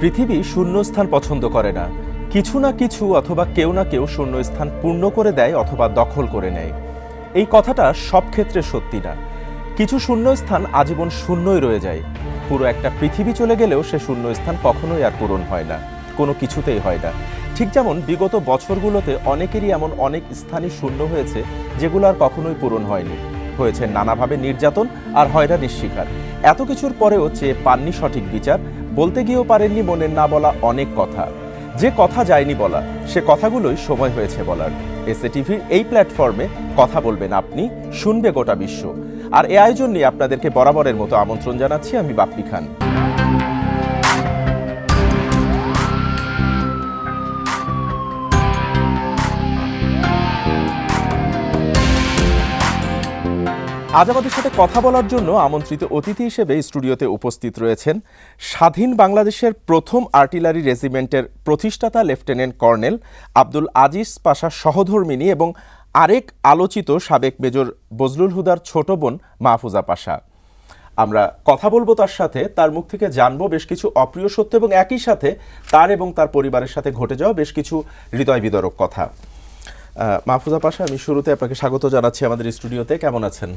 পৃথিবী শূন্যস্থান পছন্দ করে না। কিছু না কিছু অথবা কেউ না কেউ শূন্যস্থান পূর্ণ করে দেয় অথবা দখল করে নেয়। এই কথাটা সব ক্ষেত্রে সত্যি না। কিছু শূন্যস্থান আজীবন শূন্যই রয়ে যায়। পুরো একটা পৃথিবী চলে গেলেও সে শূন্যস্থান কখনোই আর পূরণ হয় না, কোনো কিছুতেই হয় না। ঠিক যেমন বিগত বছরগুলোতে অনেকেরই এমন অনেক স্থানই শূন্য হয়েছে যেগুলো আর কখনোই পূরণ হয়নি। হয়েছে নানাভাবে নির্যাতন আর হয়রানির শিকার। এত কিছুর পরেও চেয়ে পাননি সঠিক বিচার, বলতে গিয়েও পারেননি মনের না বলা অনেক কথা। যে কথা যায়নি বলা, সে কথাগুলোই সময় হয়েছে বলার। এসএ টিভির এই প্ল্যাটফর্মে কথা বলবেন আপনি, শুনবে গোটা বিশ্ব। আর এই আয়োজন নিয়ে আপনাদেরকে বরাবরের মতো আমন্ত্রণ জানাচ্ছি আমি বাপ্পি খান। আজ আমাদের সাথে কথা বলার জন্য আমন্ত্রিত অতিথি হিসেবে স্টুডিওতে উপস্থিত রয়েছেন স্বাধীন বাংলাদেশের প্রথম আর্টিলারি রেজিমেন্টের প্রতিষ্ঠাতা লেফটেন্যান্ট কর্নেল আব্দুল আজিজ পাশার সহধর্মিণী এবং আরেক আলোচিত সাবেক মেজর বজলুল হুদার ছোট বোন মাহফুজা পাশা। আমরা কথা বলবো তার সাথে, তার মুখ থেকে জানবো বেশ কিছু অপ্রিয় সত্য এবং একই সাথে তার এবং তার পরিবারের সাথে ঘটে যাওয়া বেশ কিছু হৃদয় বিদারক কথা। মাহফুজা পাশা, আমি শুরুতে আপনাকে স্বাগত জানাচ্ছি আমাদের স্টুডিওতে। কেমন আছেন?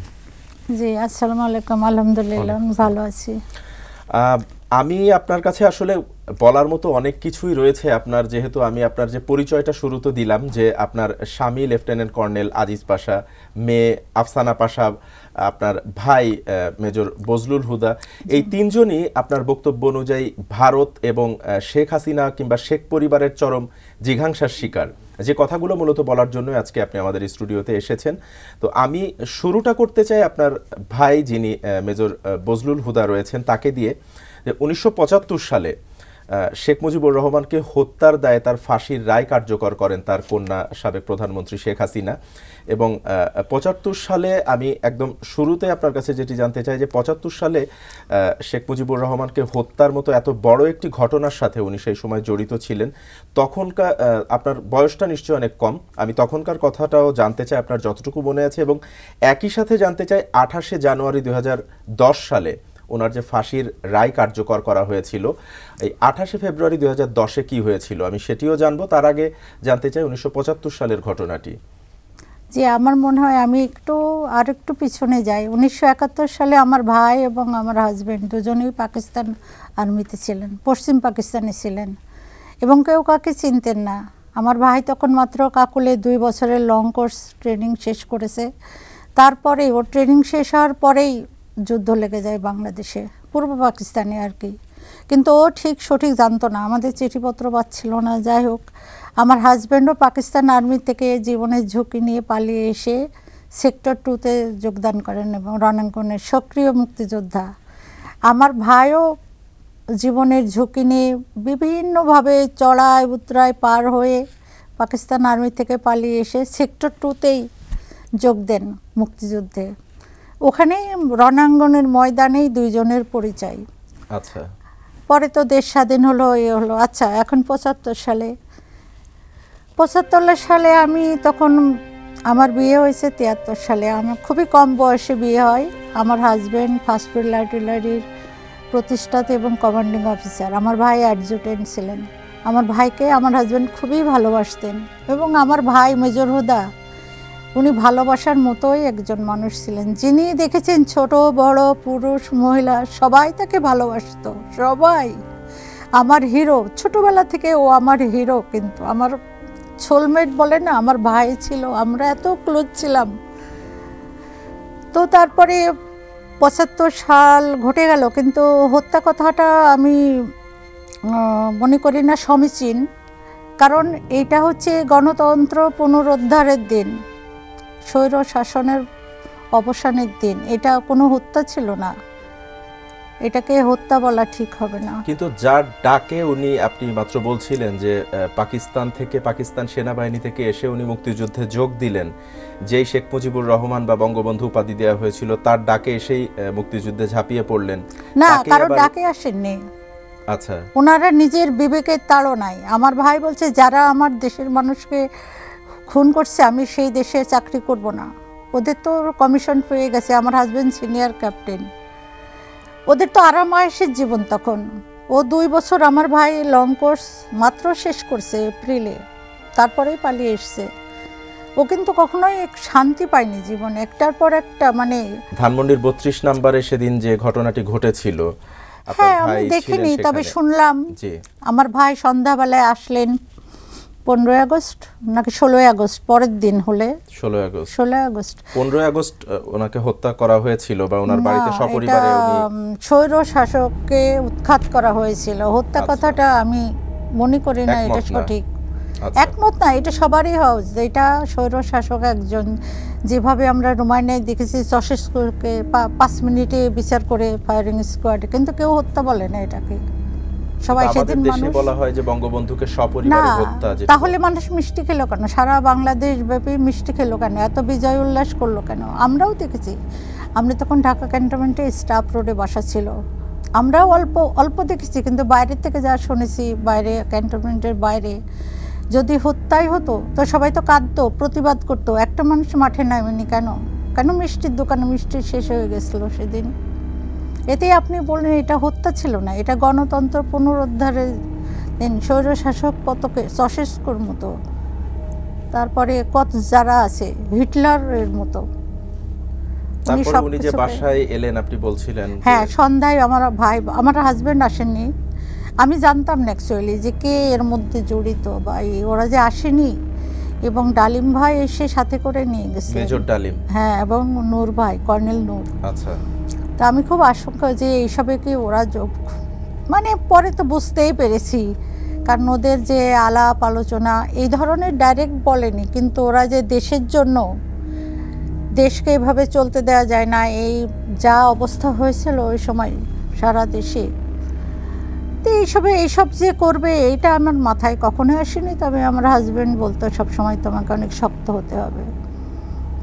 জি, আসসালামু আলাইকুম। আলহামদুলিল্লাহ, ভালো আছি। আমি আপনার কাছে আসলে বলার মতো অনেক কিছুই রয়েছে আপনার, যেহেতু আমি আপনার যে পরিচয়টা শুরুতে দিলাম যে আপনার স্বামী লেফটেন্যান্ট কর্নেল আজিজ পাশা, মেয়ে আফসানা পাশা, আপনার ভাই মেজর বজলুল হুদা, এই তিনজনই আপনার বক্তব্য অনুযায়ী ভারত এবং শেখ হাসিনা কিংবা শেখ পরিবারের চরম জিঘাংসার শিকার। যে কথাগুলো মূলত বলার জন্য আজকে আপনি আমাদের স্টুডিওতে এসেছেন। তো আমি শুরুটা করতে চাই আপনার ভাই যিনি মেজর বজলুল হুদা রয়েছেন তাকে দিয়ে। 1975 সালে শেখ মুজিবুর রহমানকে হত্যার দায়ে তার ফাঁসির রায় কার্যকর করেন তার কন্যা সাবেক প্রধানমন্ত্রী শেখ হাসিনা। এবং 75 সালে আমি একদম শুরুতে আপনার কাছে যেটি জানতে চাই যে 75 সালে শেখ মুজিবুর রহমানকে হত্যার মতো এত বড় একটি ঘটনার সাথে উনি সেই সময় জড়িত ছিলেন। তখনকার আপনার বয়সটা নিশ্চয়ই অনেক কম, আমি তখনকার কথাটাও জানতে চাই আপনার যতটুকু মনে আছে। এবং একই সাথে জানতে চাই 28শে জানুয়ারি 2010 সালে ওনার যে ফাঁসির রায় কার্যকর করা হয়েছিল, এই 28শে ফেব্রুয়ারি 2010-এ কি হয়েছিল আমি সেটিও জানবো। তার আগে জানতে চাই 1975 সালের ঘটনাটি। জি, আমার মনে হয় আমি আরেকটু পিছনে যাই। 1971 সালে আমার ভাই এবং আমার হাজব্যান্ড দুজনেই পাকিস্তান আর্মিতে ছিলেন, পশ্চিম পাকিস্তানে ছিলেন এবং কেউ কাকে চিনতেন না। আমার ভাই তখন মাত্র কাকুলে 2 বছরের লং কোর্স ট্রেনিং শেষ করেছে। তারপরে ওর ট্রেনিং শেষ হওয়ার পরেই যুদ্ধ লেগে যায় বাংলাদেশে, পূর্ব পাকিস্তানে আর কি। কিন্তু ও সঠিক জানতো না, আমাদের চিঠিপত্র পাচ্ছিল না। যাই হোক, আমার হাজব্যান্ডও পাকিস্তান আর্মি থেকে জীবনের ঝুঁকি নিয়ে পালিয়ে এসে সেক্টর 2-তে যোগদান করেন এবং রণাঙ্গনের সক্রিয় মুক্তিযোদ্ধা। আমার ভাইও জীবনের ঝুঁকি নিয়ে বিভিন্নভাবে চড়াই উতরাই পার হয়ে পাকিস্তান আর্মি থেকে পালিয়ে এসে সেক্টর 2-তেই যোগ দেন মুক্তিযুদ্ধে। ওখানেই রণাঙ্গনের ময়দানেই দুইজনের পরিচয়। আচ্ছা, পরে তো দেশ স্বাধীন হলো, হলো। আচ্ছা, এখন 75 সালে আমি তখন, আমার বিয়ে হয়েছে 73 সালে। আমার খুবই কম বয়সে বিয়ে হয়। আমার হাজব্যান্ড ফার্স্ট ফিল্ড আর্টিলারির প্রতিষ্ঠাতা এবং কমান্ডিং অফিসার। আমার ভাই অ্যাডজুটেন্ট ছিলেন। আমার ভাইকে আমার হাজব্যান্ড খুবই ভালোবাসতেন এবং আমার ভাই মেজর হুদা উনি ভালোবাসার মতোই একজন মানুষ ছিলেন, যিনি দেখেছেন ছোট বড় পুরুষ মহিলা সবাই তাকে ভালোবাসত, সবাই। আমার হিরো, ছোটবেলা থেকে ও আমার হিরো। কিন্তু আমার সোলমেট বলে না, আমার ভাই ছিল, আমরা এত ক্লোজ ছিলাম। তো তারপরে 75 সাল ঘটে গেল, কিন্তু হত্যা কথাটা আমি মনে করি না সমীচীন, কারণ এটা হচ্ছে গণতন্ত্র পুনরুদ্ধারের দিন, স্বৈর শাসনের অবসানের দিন। এটা কোনো হত্যা ছিল না, এটাকে হত্যা বলা ঠিক হবে না। কিন্তু যার ডাকে উনি, আপনি মাত্র বলছিলেন যে পাকিস্তান থেকে, পাকিস্তান সেনাবাহিনী থেকে এসে উনি মুক্তিযুদ্ধে যোগ দিলেন, যেই শেখ মুজিবুর রহমান বা বঙ্গবন্ধু উপাধি দেওয়া হয়েছিল, তার ডাকে এসেই মুক্তিযুদ্ধে ঝাঁপিয়ে পড়লেন না, কারো ডাকে আসেননি। আচ্ছা, ওনারা নিজের বিবেকের তাড়নায়। আমার ভাই বলছে যারা আমার দেশের মানুষকে খুন করছে আমি সেই দেশে চাকরি করব না। ওদের তো কমিশন পেয়ে গেছে, আমার হাজব্যান্ড সিনিয়র ক্যাপ্টেন, ওদের তো আরাম আয়েশের জীবন তখন। ও 2 বছর আমার ভাই লং কোর্স মাত্র শেষ করছে এপ্রিলে, তারপরেই পালিয়ে এসছে। ও কিন্তু কখনোই শান্তি পায়নি জীবনে, একটার পর একটা। মানে ধানমন্ডির 32 নম্বরে সেদিন যে ঘটনাটি ঘটেছিল, আপনার হ্যাঁ, আমি ভাই দেখিনি, ছিলেন তবে সেখানে। শুনলাম জি, আমার ভাই সন্ধ্যাবেলায় আসলেন 15 আগস্ট নাকি 16 আগস্ট, পরের দিন হলে 16 আগস্ট। 16 আগস্ট 15 আগস্ট ওনাকে হত্যা করা হয়েছিল বা ওনার না, বাড়িতে এটা সপরিবারে উনি। স্বৈর শাসককে উৎখাত করা হয়েছিল। হত্যা আচ্ছা। কথাটা আমি মনে করি না এটা একমত না। সঠিক। আচ্ছা, একমত না, এটা সবারই হাউস। এটা স্বৈর শাসক একজন, যেভাবে আমরা রোমানিয়ায় দেখেছি চশেস্কুকে 5 মিনিটে বিচার করে ফায়ারিং স্কোয়াডে, কিন্তু কেউ হত্যা বলে না এটাকে। সবাই আমাদের সেদিন দেশে মানুষ বলা হয় যে বঙ্গবন্ধুকে না, সপরিবারে হত্যা, যেটা তাহলে মানুষ মিষ্টি খেলো কেন? সারা বাংলাদেশ ব্যাপী মিষ্টি খেলো কেন? এত বিজয় উল্লাস করলো কেন? আমরাও দেখেছি। আমরা তখন ঢাকা ক্যান্টনমেন্টে স্টাফ রোডে বাসা ছিল, আমরাও অল্প অল্প দেখেছি, কিন্তু বাইরের থেকে যা শুনেছি, বাইরে ক্যান্টনমেন্টের বাইরে যদি হত্যাই হতো তো সবাই তো কাঁদতো, প্রতিবাদ করতো। একটা মানুষ মাঠে নামেনি কেন? কেন মিষ্টির দোকানে মিষ্টি শেষ হয়ে গেছিল সেদিন? এতেই আপনি বললেন এটা হত্যা ছিল না, এটা গণতন্ত্র পুনরুদ্ধারের দিন। স্বৈরশাসক কতকে চশেস্কুর মতো, তারপরে কত যারা আছে হিটলারের মতো, উনি তারপরে উনি যে সবকিছুকে- বাসায় এলেন আপনি বলছিলেন যে- হ্যাঁ, সন্ধ্যায় আমার ভাই, আমার হাজবেন্ড আসেননি। আমি জানতাম না অ্যাকচুয়ালি যে কে এর মধ্যে জড়িত বা ওরা যে আসেনি। এবং ডালিম ভাই এসে সাথে করে নিয়ে গেছে, মেজর ডালিম। হ্যাঁ, এবং নূর ভাই, কর্নেল নূর। আচ্ছা, তা আমি খুব আশঙ্কা যে এইসবে কি ওরা মানে পরে তো বুঝতেই পেরেছি, কারণ ওদের যে আলাপ আলোচনা এই ধরনের ডাইরেক্ট বলেনি, কিন্তু ওরা যে দেশের জন্য, দেশকে এভাবে চলতে দেওয়া যায় না, এই যা অবস্থা হয়েছিল ওই সময় সারা দেশে, তো এইসব যে করবে এটা আমার মাথায় কখনোই আসেনি। তবে আমার হাজব্যান্ড বলতো সবসময় তোমাকে অনেক শক্ত হতে হবে।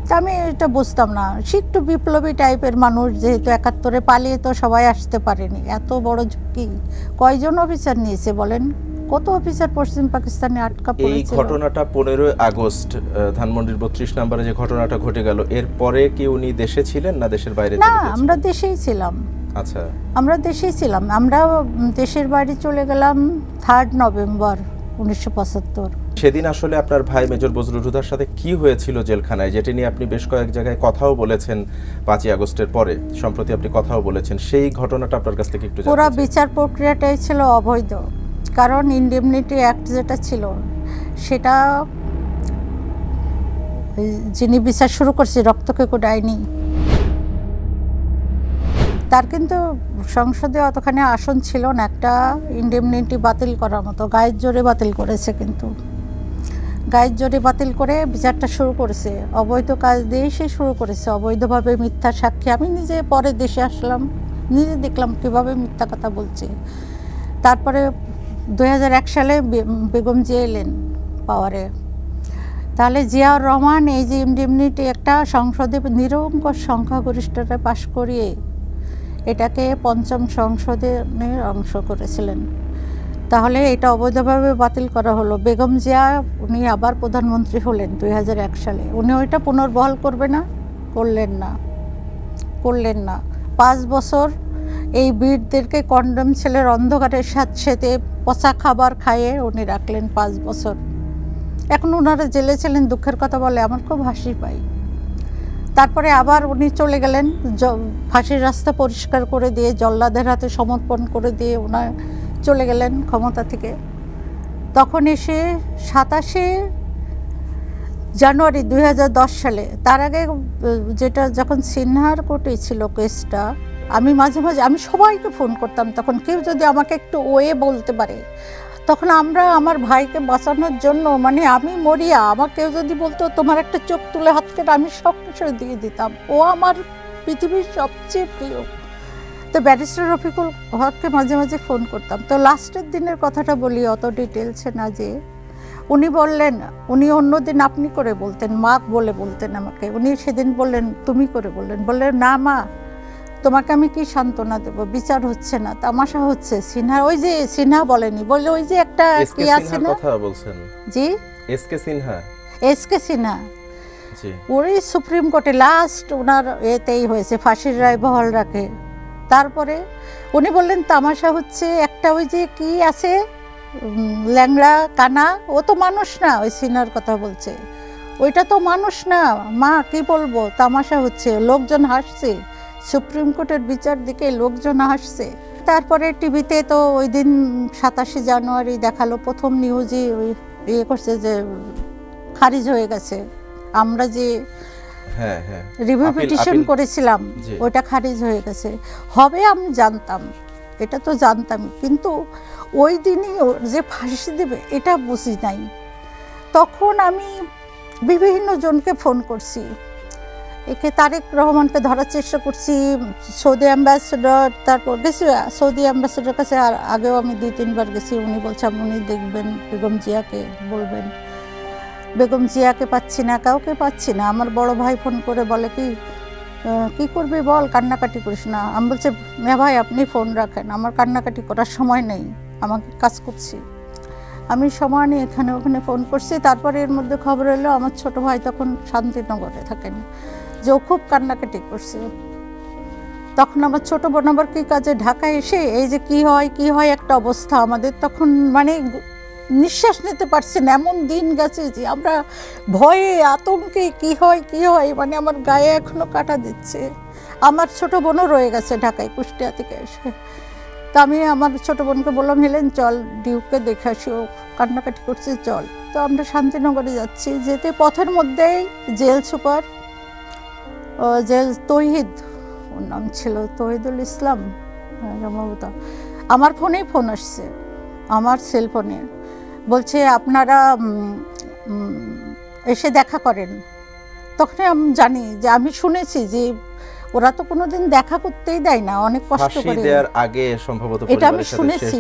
তা আমি এটা বুঝতাম না, সে একটু বিপ্লবী টাইপের মানুষ, যেহেতু 71-এ পালিয়ে তো সবাই আসতে পারেনি, এত বড় ঝুঁকি। কয়জন অফিসার নিয়েছে বলেন? কত অফিসার পশ্চিম পাকিস্তানে আটকা এই পড়েছিল। ঘটনাটা 15 আগস্ট ধানমন্ডির 32 নম্বরে যে ঘটনাটা ঘটে গেল, এরপরে কি উনি দেশে ছিলেন না দেশের বাইরে না, চলে গেছেন? আমরা দেশেই ছিলাম। আচ্ছা, আমরা দেশেই ছিলাম। আমরা দেশের বাইরে চলে গেলাম 3 নভেম্বর 1975। সেদিন আসলে আপনার ভাই মেজর বজলুল হুদার সাথে কি হয়েছিল জেলখানায়, যেটি নিয়ে আপনি বেশ কয়েক জায়গায় কথাও বলেছেন 5ই আগস্টের পরে, সম্প্রতি আপনি কথাও বলেছেন, সেই ঘটনাটা আপনার কাছ থেকে একটু জানতে পুরো চাই। বিচার প্রক্রিয়াটাই ছিল অবৈধ, কারণ ইনডেমনিটি অ্যাক্ট যেটা ছিল সেটা যিনি বিচার শুরু করছে রক্তকেকু ডাইনি, তার কিন্তু সংসদে অতখানি আসন ছিল না একটা ইনডেমনিটি বাতিল করার মতো। গায়ের জোরে বাতিল করেছে, কিন্তু গায়ের জোরে বাতিল করে বিচারটা শুরু করেছে, অবৈধ কাজ দিয়েই সে শুরু করেছে, অবৈধভাবে মিথ্যা সাক্ষী। আমি নিজে পরে দেশে আসলাম, নিজে দেখলাম কীভাবে মিথ্যা কথা বলছে। তারপরে 2001 সালে বেগম জিয়া এলেন পাওয়ারে। তাহলে জিয়াউর রহমান এই যে ইনডেমনিটি একটা সংসদে নিরঙ্কুশ সংখ্যাগরিষ্ঠতা পাশ করিয়ে এটাকে 5ম সংশোধনের অংশ করেছিলেন। তাহলে এটা অবৈধভাবে বাতিল করা হলো। বেগম জিয়া উনি আবার প্রধানমন্ত্রী হলেন 2001 সালে। উনি ওইটা পুনর্বহাল করবে না, করলেন না। 5 বছর এই বীরদেরকে কন্ডম ছেলের অন্ধকারের সাথে পচা খাবার খাইয়ে উনি রাখলেন 5 বছর। এখন ওনারা জেলে ছিলেন, দুঃখের কথা বলে আমার খুব হাসি পাই। তারপরে আবার উনি চলে গেলেন, ফাঁসির রাস্তা পরিষ্কার করে দিয়ে জল্লাদের হাতে সমর্পণ করে দিয়ে ওনার চলে গেলেন ক্ষমতা থেকে। তখন এসে 27শে জানুয়ারি 2010 সালে, তার আগে যেটা যখন সিনহার কোর্টে ছিল কেসটা, আমি মাঝে মাঝে আমি সবাইকে ফোন করতাম, তখন কেউ যদি আমাকে একটু ওয়ে বলতে পারে, তখন আমরা আমার ভাইকে বাঁচানোর জন্য, মানে আমি মরিয়া, আমার কেউ যদি বলতো তোমার একটা চোখ তুলে হাত কেটে, আমি সব কিছু দিয়ে দিতাম। ও আমার পৃথিবীর সবচেয়ে প্রিয়। তো ব্যারিস্টার রফিকুল হককে মাঝে মাঝে ফোন করতাম। তো লাস্টের দিনের কথাটা বলি, অত ডিটেলসে না, যে উনি বললেন, উনি অন্যদিন আপনি করে বলতেন, মা বলে বলতেন আমাকে, উনি সেদিন বললেন তুমি করে বললেন না মা, তোমাকে আমি কি সান্ত্বনা দেবো, বিচার হচ্ছে না, তামাশা হচ্ছে। সিনহা, ওই যে সিনহা বলেনি, বলে ওই যে একটা কি আছে না, কথা বলছেন জি এসকে সিনহা, এসকে সিনহা, জি, ওই সুপ্রিম কোর্টে লাস্ট ওনার এতেই হয়েছে, ফাঁসির রায় বহাল রাখে তারপরে উনি বললেন তামাশা হচ্ছে একটা ওই যে কি আছে ল্যাংড়া কানা, ও তো মানুষ না, ওই সিনার কথা বলছে, ওইটা তো মানুষ না মা, কি বলবো, তামাশা হচ্ছে, লোকজন হাসছে, সুপ্রিম কোর্টের বিচার দিকে লোকজন হাসছে। তারপরে টিভিতে তো ওই দিন 27 জানুয়ারি দেখালো, প্রথম নিউজে ওই ইয়ে করছে যে খারিজ হয়ে গেছে, আমরা যে রিভিউ পিটিশন করেছিলাম ওইটা খারিজ হয়ে গেছে। হবে আমি জানতাম, এটা তো জানতাম, কিন্তু ওই দিনই যে ফাঁসি দেবে এটা বুঝি নাই। তখন আমি বিভিন্ন জনকে ফোন করছি, একে তারেক রহমানকে ধরার চেষ্টা করছি, সৌদি অ্যাম্বাসেডর, তারপর গেছি সৌদি অ্যাম্বাসেডর কাছে, আর আগেও আমি 2-3 বার গেছি। উনি বলছেন উনি দেখবেন, বেগম জিয়াকে বলবেন। বেগম জিয়াকে পাচ্ছি না, কাউকে পাচ্ছি না। আমার বড় ভাই ফোন করে বলে কি করবি বল, কান্নাকাটি করিস না। আমি বলছি মেয়া ভাই আপনি ফোন রাখেন, আমার কান্নাকাটি করার সময় নেই, আমাকে কাজ করছি। আমি সময় নিয়ে এখানে ওখানে ফোন করছি। তারপরে এর মধ্যে খবর এলো আমার ছোট ভাই তখন শান্তিনগরে থাকেন, যে ও খুব কান্নাকাটি করছে। তখন আমার ছোট বোন আবার কি কাজে ঢাকায় এসে এই যে কি হয় একটা অবস্থা আমাদের তখন, মানে নিঃশ্বাস নিতে পারছি না, এমন দিন গেছে যে আমরা ভয়ে আতঙ্কে কি হয়, মানে আমার গায়ে এখনো কাটা দিচ্ছে। আমার ছোট বোনও রয়ে গেছে ঢাকায়, কুষ্টিয়া থেকে এসে। তো আমি আমার ছোট বোনকে বললাম হেলেন চল ডিউকে দেখে আসি, ও কান্নাকাটি করছে চল। তো আমরা শান্তিনগরে যাচ্ছি, যেতে পথের মধ্যেই জেল সুপার জেল তৌহিদ, ওর নাম ছিল তৌহিদুল ইসলাম সম্ভবত, আমার ফোনেই ফোন আসছে, আমার সেলফোনে, বলছে আপনারা এসে দেখা করেন। তখন আমি জানি যে আমি শুনেছি যে ওরা তো কোনোদিন দেখা করতেই দেয় না, অনেক কষ্ট করে দেওয়ার আগে সম্ভবত এটা আমি শুনেছি।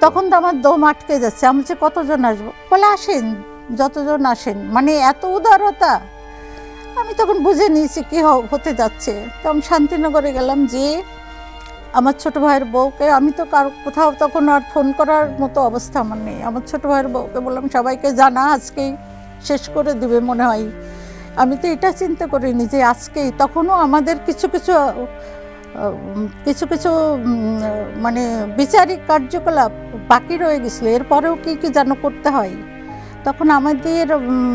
তখন তো আমার দম আটকে যাচ্ছে। আমি যে কতজন আসবো, বলে আসেন যতজন আসেন, মানে এত উদারতা। আমি তখন বুঝে নিয়েছি কি হতে যাচ্ছে। তো আমি শান্তিনগরে গেলাম, যে আমার ছোট ভাইয়ের বউকে, আমি তো কারো কোথাও তখন আর ফোন করার মতো অবস্থা আমার নেই, আমার ছোট ভাইয়ের বউকে বললাম সবাইকে জানা, আজকেই শেষ করে দিবে মনে হয়। আমি তো এটা চিন্তা করিনি যে আজকেই, তখনও আমাদের কিছু মানে বিচারিক কার্যকলাপ বাকি রয়ে গেছিলো, এরপরেও কি যেন করতে হয়। তখন আমাদের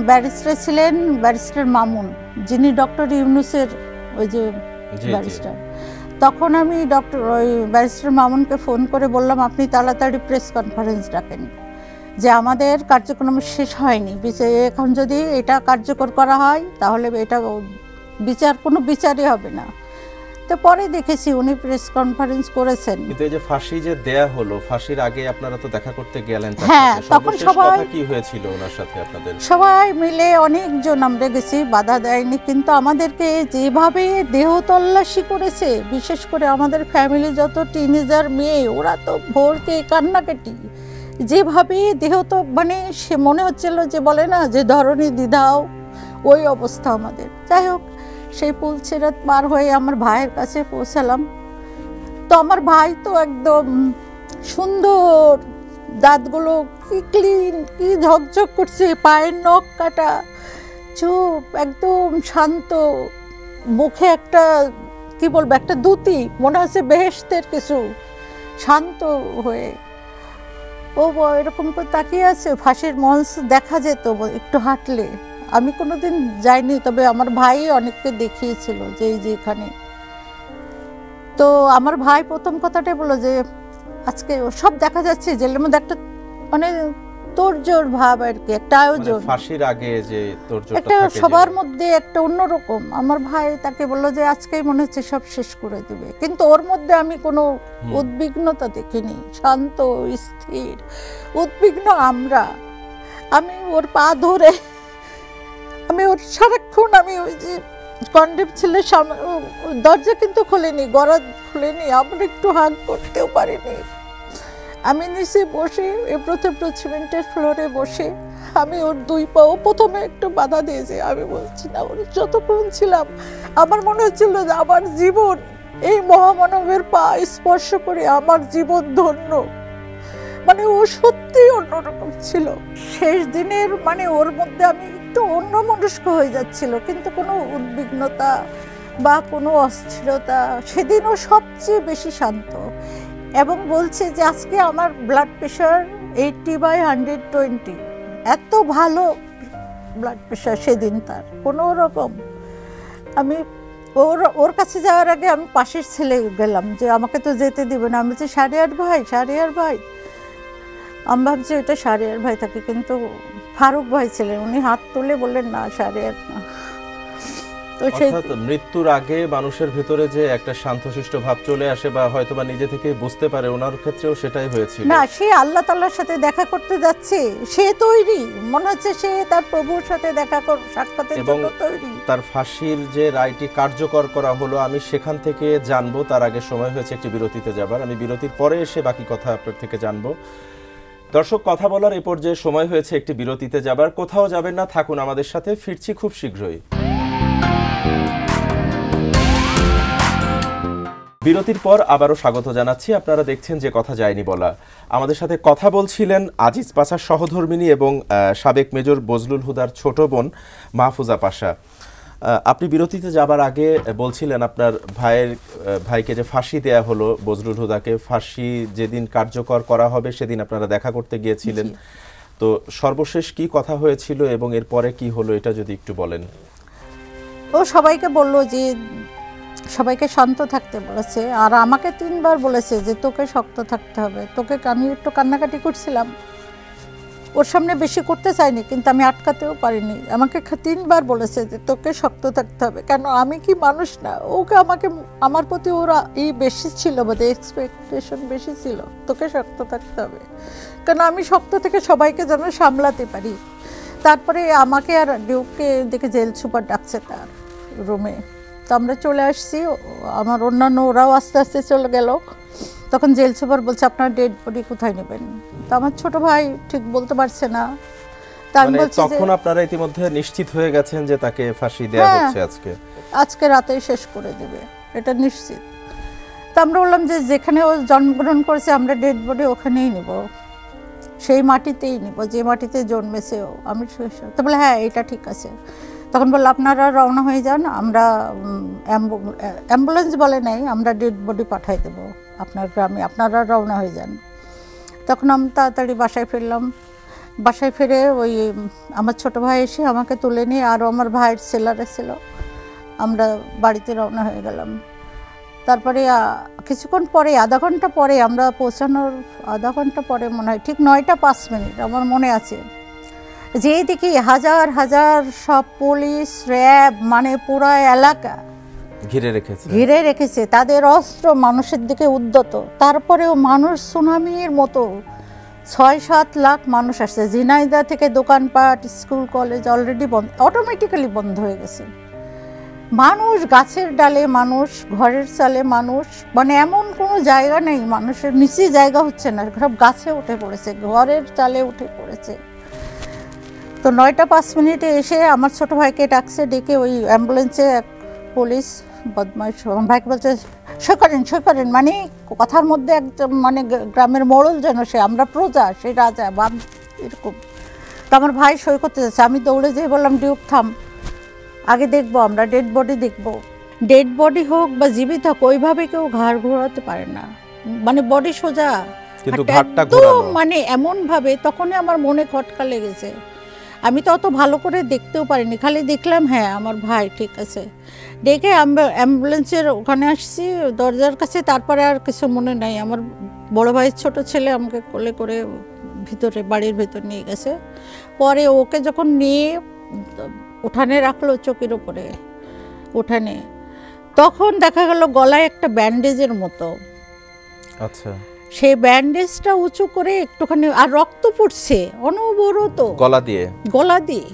ব্যারিস্টার ছিলেন ব্যারিস্টার মামুন, যিনি ডক্টর ইউনূসের ওই যে ব্যারিস্টার। তখন আমি ওই ব্যারিস্টার মামুনকে ফোন করে বললাম আপনি তাড়াতাড়ি প্রেস কনফারেন্স ডাকেন, যে আমাদের কার্যক্রম শেষ হয়নি, এখন যদি এটা কার্যকর করা হয় তাহলে এটা কোনো বিচারই হবে না। তো পরে দেখেছি উনি প্রেস কনফারেন্স করেছেন। কিন্তু এই যে ফাঁসি যে দেয়া হলো, ফাঁসির আগে আপনারা তো দেখা করতে গেলেন, হ্যাঁ তখন সবাই কি হয়েছিল ওনার সাথে আপনাদের? সবাই মিলে অনেকজন আমরা গেছি, বাধা দেয়নি, কিন্তু আমাদেরকে যেভাবে দেহ তল্লাশি করেছে, বিশেষ করে আমাদের ফ্যামিলি যত টিনেজার মেয়ে, ওরা তো ভোরকে কান্নাকাটি, যেভাবে দেহ তো মানে সে মনে হচ্ছিল যে বলে না যে ধরনী দ্বিধাও, ওই অবস্থা আমাদের। যাই হোক, সেই পুলসিরাত পার হয়ে আমার ভাইয়ের কাছে পৌঁছালাম। তো আমার ভাই তো একদম সুন্দর, দাঁতগুলো কি ক্লিন, কি ঝকঝক করছে, পায়ের নখ কাটা, চুপ একদম শান্ত, মুখে একটা কি বলবো একটা দ্যুতি, মনে হচ্ছে বেহেশতের কিছু, শান্ত হয়ে ও এরকম করে তাকিয়ে আছে। ফাঁসির মঞ্চ দেখা যেত একটু হাঁটলে, আমি কোনোদিন যাইনি, তবে আমার ভাই অনেককে দেখিয়েছিল যে এই যে এখানে। তো আমার ভাই প্রথম কথাটাই বললো যে আজকে সব দেখা যাচ্ছে জেলের মধ্যে একটা মানে তোড়জোড় ভাব আর কি, একটা আয়োজন, ফাঁসির আগে যে তোড়জোড়টা একটা থাকে সবার মধ্যে একটা অন্যরকম। আমার ভাই তাকে বললো যে আজকেই মনে হচ্ছে সব শেষ করে দিবে, কিন্তু ওর মধ্যে আমি কোনো উদ্বিগ্নতা দেখিনি, শান্ত স্থির। উদ্বিগ্ন আমি ওর পা ধরে, আমি ওর সারাক্ষণ, আমি ওই যে কন্ডেম ছেলে দরজা কিন্তু খোলেনি, গড়া খুলেনি, আমরা একটু হাগ করতেও পারিনি। আমি নিচে বসে সিমেন্টের ফ্লোরে বসে আমি ওর দুই পাও প্রথমে একটু বাধা দিয়েছি, আমি বলছি না, ওর যতক্ষণ ছিলাম আমার মনে হচ্ছিল যে আমার জীবন এই মহামানবের পা স্পর্শ করে আমার জীবন ধন্য, মানে ও সত্যি অন্যরকম ছিল। শেষ দিনের মানে ওর মধ্যে আমি একটু অন্যমনস্ক হয়ে যাচ্ছিল, কিন্তু কোনো উদ্বিগ্নতা বা কোনো অস্থিরতা, সেদিনও সবচেয়ে বেশি শান্ত। এবং বলছে যে আজকে আমার ব্লাড প্রেশার 80/120, এত ভালো ব্লাড প্রেশার সেদিন তার কোনো রকম। আমি ওর কাছে যাওয়ার আগে আমি পাশের ছেলে গেলাম যে আমাকে তো যেতে দিবে না। আমি বলছি শাহরিয়ার ভাই। আমি ভাবছি ওইটা শাহরিয়ার ভাই থাকে, কিন্তু ফারুক ভাই ছিলেন, উনি হাত তুলে বললেন না শাহরিয়ার না। তো অর্থাৎ মৃত্যুর আগে মানুষের ভিতরে যে একটা শান্তশিষ্ট ভাব চলে আসে বা হয়তোবা নিজে থেকে বুঝতে পারে, ওনার ক্ষেত্রেও সেটাই হয়েছিল। না, সে আল্লাহ তাআলার সাথে দেখা করতে যাচ্ছে, সে তৈরি, মনে হচ্ছে সে তার প্রভুর সাথে সাক্ষাতের জন্য তৈরি। তার ফাঁসির যে রায়টি কার্যকর করা হলো, আমি সেখান থেকে জানবো। তার আগে সময় হয়েছে একটি বিরতিতে যাবার। আমি বিরতির পরে এসে বাকি কথা আপনার থেকে জানবো। দর্শক, কথা বলার এই পর্যায়ে সময় হয়েছে একটি বিরতিতে যাবার। কোথাও যাবেন না, থাকুন আমাদের সাথে, ফিরছি খুব শীঘ্রই। বিরতির পর আবারও স্বাগত জানাচ্ছি। আপনারা দেখছেন যে কথা যায়নি বলা। আমাদের সাথে কথা বলছিলেন আজিজ পাশার সহধর্মিণী এবং সাবেক মেজর বজলুল হুদার ছোট বোন মাহফুজা পাশা। আপনি বিরতিতে যাবার আগে বলছিলেন আপনার ভাইকে যে ফাঁসি দেয়া হলো, বজলুল হুদাকে ফাঁসি যেদিন কার্যকর করা হবে সেদিন আপনারা দেখা করতে গিয়েছিলেন। তো সর্বশেষ কি কথা হয়েছিল এবং এরপরে কি হলো, এটা যদি একটু বলেন। ও সবাইকে বলল যে সবাইকে শান্ত থাকতে বলেছে, আর আমাকে 3 বার বলেছে যে তোকে শক্ত থাকতে হবে। আমি একটু কান্নাকাটি করছিলাম, ওর সামনে বেশি করতে চাইনি, কিন্তু আমি আটকাতেও পারিনি। আমাকে 3 বার বলেছে যে তোকে শক্ত থাকতে হবে। কেন, আমি কি মানুষ না? আমার প্রতি ওরা বেশি ছিল, বোধহয় এক্সপেকটেশন বেশি ছিল, তোকে শক্ত থাকতে হবে। কেন, আমি শক্ত থেকে সবাইকে যেন সামলাতে পারি। তারপরে আমাকে আর ডিউককে দেখে জেল সুপার ডাকছে তার রুমে। তো আমরা চলে আসছি, আমার অন্যান্য ওরাও আস্তে আস্তে চলে গেল। তখন জেল সুপার বলছে আপনার ডেড বডি কোথায় নেবেন? তো আমার ছোট ভাই ঠিক বলতে পারছে না। তখন আপনারা ইতিমধ্যে নিশ্চিত হয়ে গেছেন যে তাকে ফাঁসি দেওয়া হচ্ছে আজকে রাতেই শেষ করে দেবে, এটা নিশ্চিত। তো আমরা বললাম যে যেখানে ও জন্মগ্রহণ করেছে আমরা ডেড বডি ওখানেই নেব, সেই মাটিতেই নেব যে মাটিতে জন্মেছে ও। আমি তো বলে হ্যাঁ এটা ঠিক আছে। তখন বললো আপনারা রওনা হয়ে যান, আমরা অ্যাম্বুলেন্স বলে নাই, আমরা ডেড বডি পাঠাই দেবো আপনার গ্রামে, আপনারা রওনা হয়ে যান। তখন আমি তাড়াতাড়ি বাসায় ফিরলাম। বাসায় ফিরে ওই আমার ছোট ভাই এসে আমাকে তুলে নিয়ে, আরও আমার ভাইয়ের ছেলেরা ছিল, আমরা বাড়িতে রওনা হয়ে গেলাম। তারপরে কিছুক্ষণ পরে, আধা ঘন্টা পরে, আমরা পৌঁছানোর আধা ঘন্টা পরে মনে হয়, ঠিক 9টা 5 মিনিট আমার মনে আছে, যে দেখি হাজার হাজার সব পুলিশ র্যাব, মানে পুরো এলাকা ঘিরে রেখেছে, তাদের অস্ত্র মানুষের দিকে উদ্যত। তারপরেও মানুষ সুনামির মতো 6-7 লাখ মানুষ আসছে। ঝিনাইদহ থেকে দোকানপাট, স্কুল কলেজ অলরেডি অটোমেটিক্যালি বন্ধ হয়ে গেছে। মানুষ গাছের ডালে, মানুষ ঘরের চালে, মানুষ মানে এমন কোনো জায়গা নেই মানুষের নিচে জায়গা হচ্ছে না, সব গাছে উঠে পড়েছে, ঘরের চালে উঠে পড়েছে। তো 9টা 5 মিনিটে এসে আমার ছোট ভাইকে ডাকছে, ডেকে ওই অ্যাম্বুলেন্সে এক পুলিশ বদমাইশ আমার ভাইকে বলছে সই করেন, মানে কথার মধ্যে একদম মানে গ্রামের মোড়ল যেন সে, আমরা প্রজা, সে রাজা বাম এরকম। তো আমার ভাই সই করতে যাচ্ছে, আমি দৌড়ে যেয়ে বললাম ডিউক থাম, আগে দেখবো, আমরা ডেড বডি দেখবো। ডেড বডি হোক বা জীবিত হোক, ওইভাবে কেউ ঘাড় ঘোরাতে পারে না, মানে বডি সোজা, কিন্তু ঘাড়টা ঘোরানো, মানে এমন ভাবে। তখনই আমার মনে খটকা লেগেছে। আমি তো অত ভালো করে দেখতেও পারিনি, খালি দেখলাম হ্যাঁ আমার ভাই ঠিক আছে। ডেকে অ্যাম্বুলেন্সের ওখানে আসছি দরজার কাছে, তারপরে আর কিছু মনে নাই। আমার বড় ভাইয়ের ছোট ছেলে আমাকে কোলে করে বাড়ির ভেতর নিয়ে গেছে। পরে ওকে যখন নিয়ে উঠানে রাখলো, চৌকির ওপরে উঠানে, তখন দেখা গেল গলায় একটা ব্যান্ডেজের মতো। আচ্ছা, সেই ব্যান্ডেজটা উঁচু করে একটুখানি, আর রক্ত পড়ছে অনবরত গলা দিয়ে।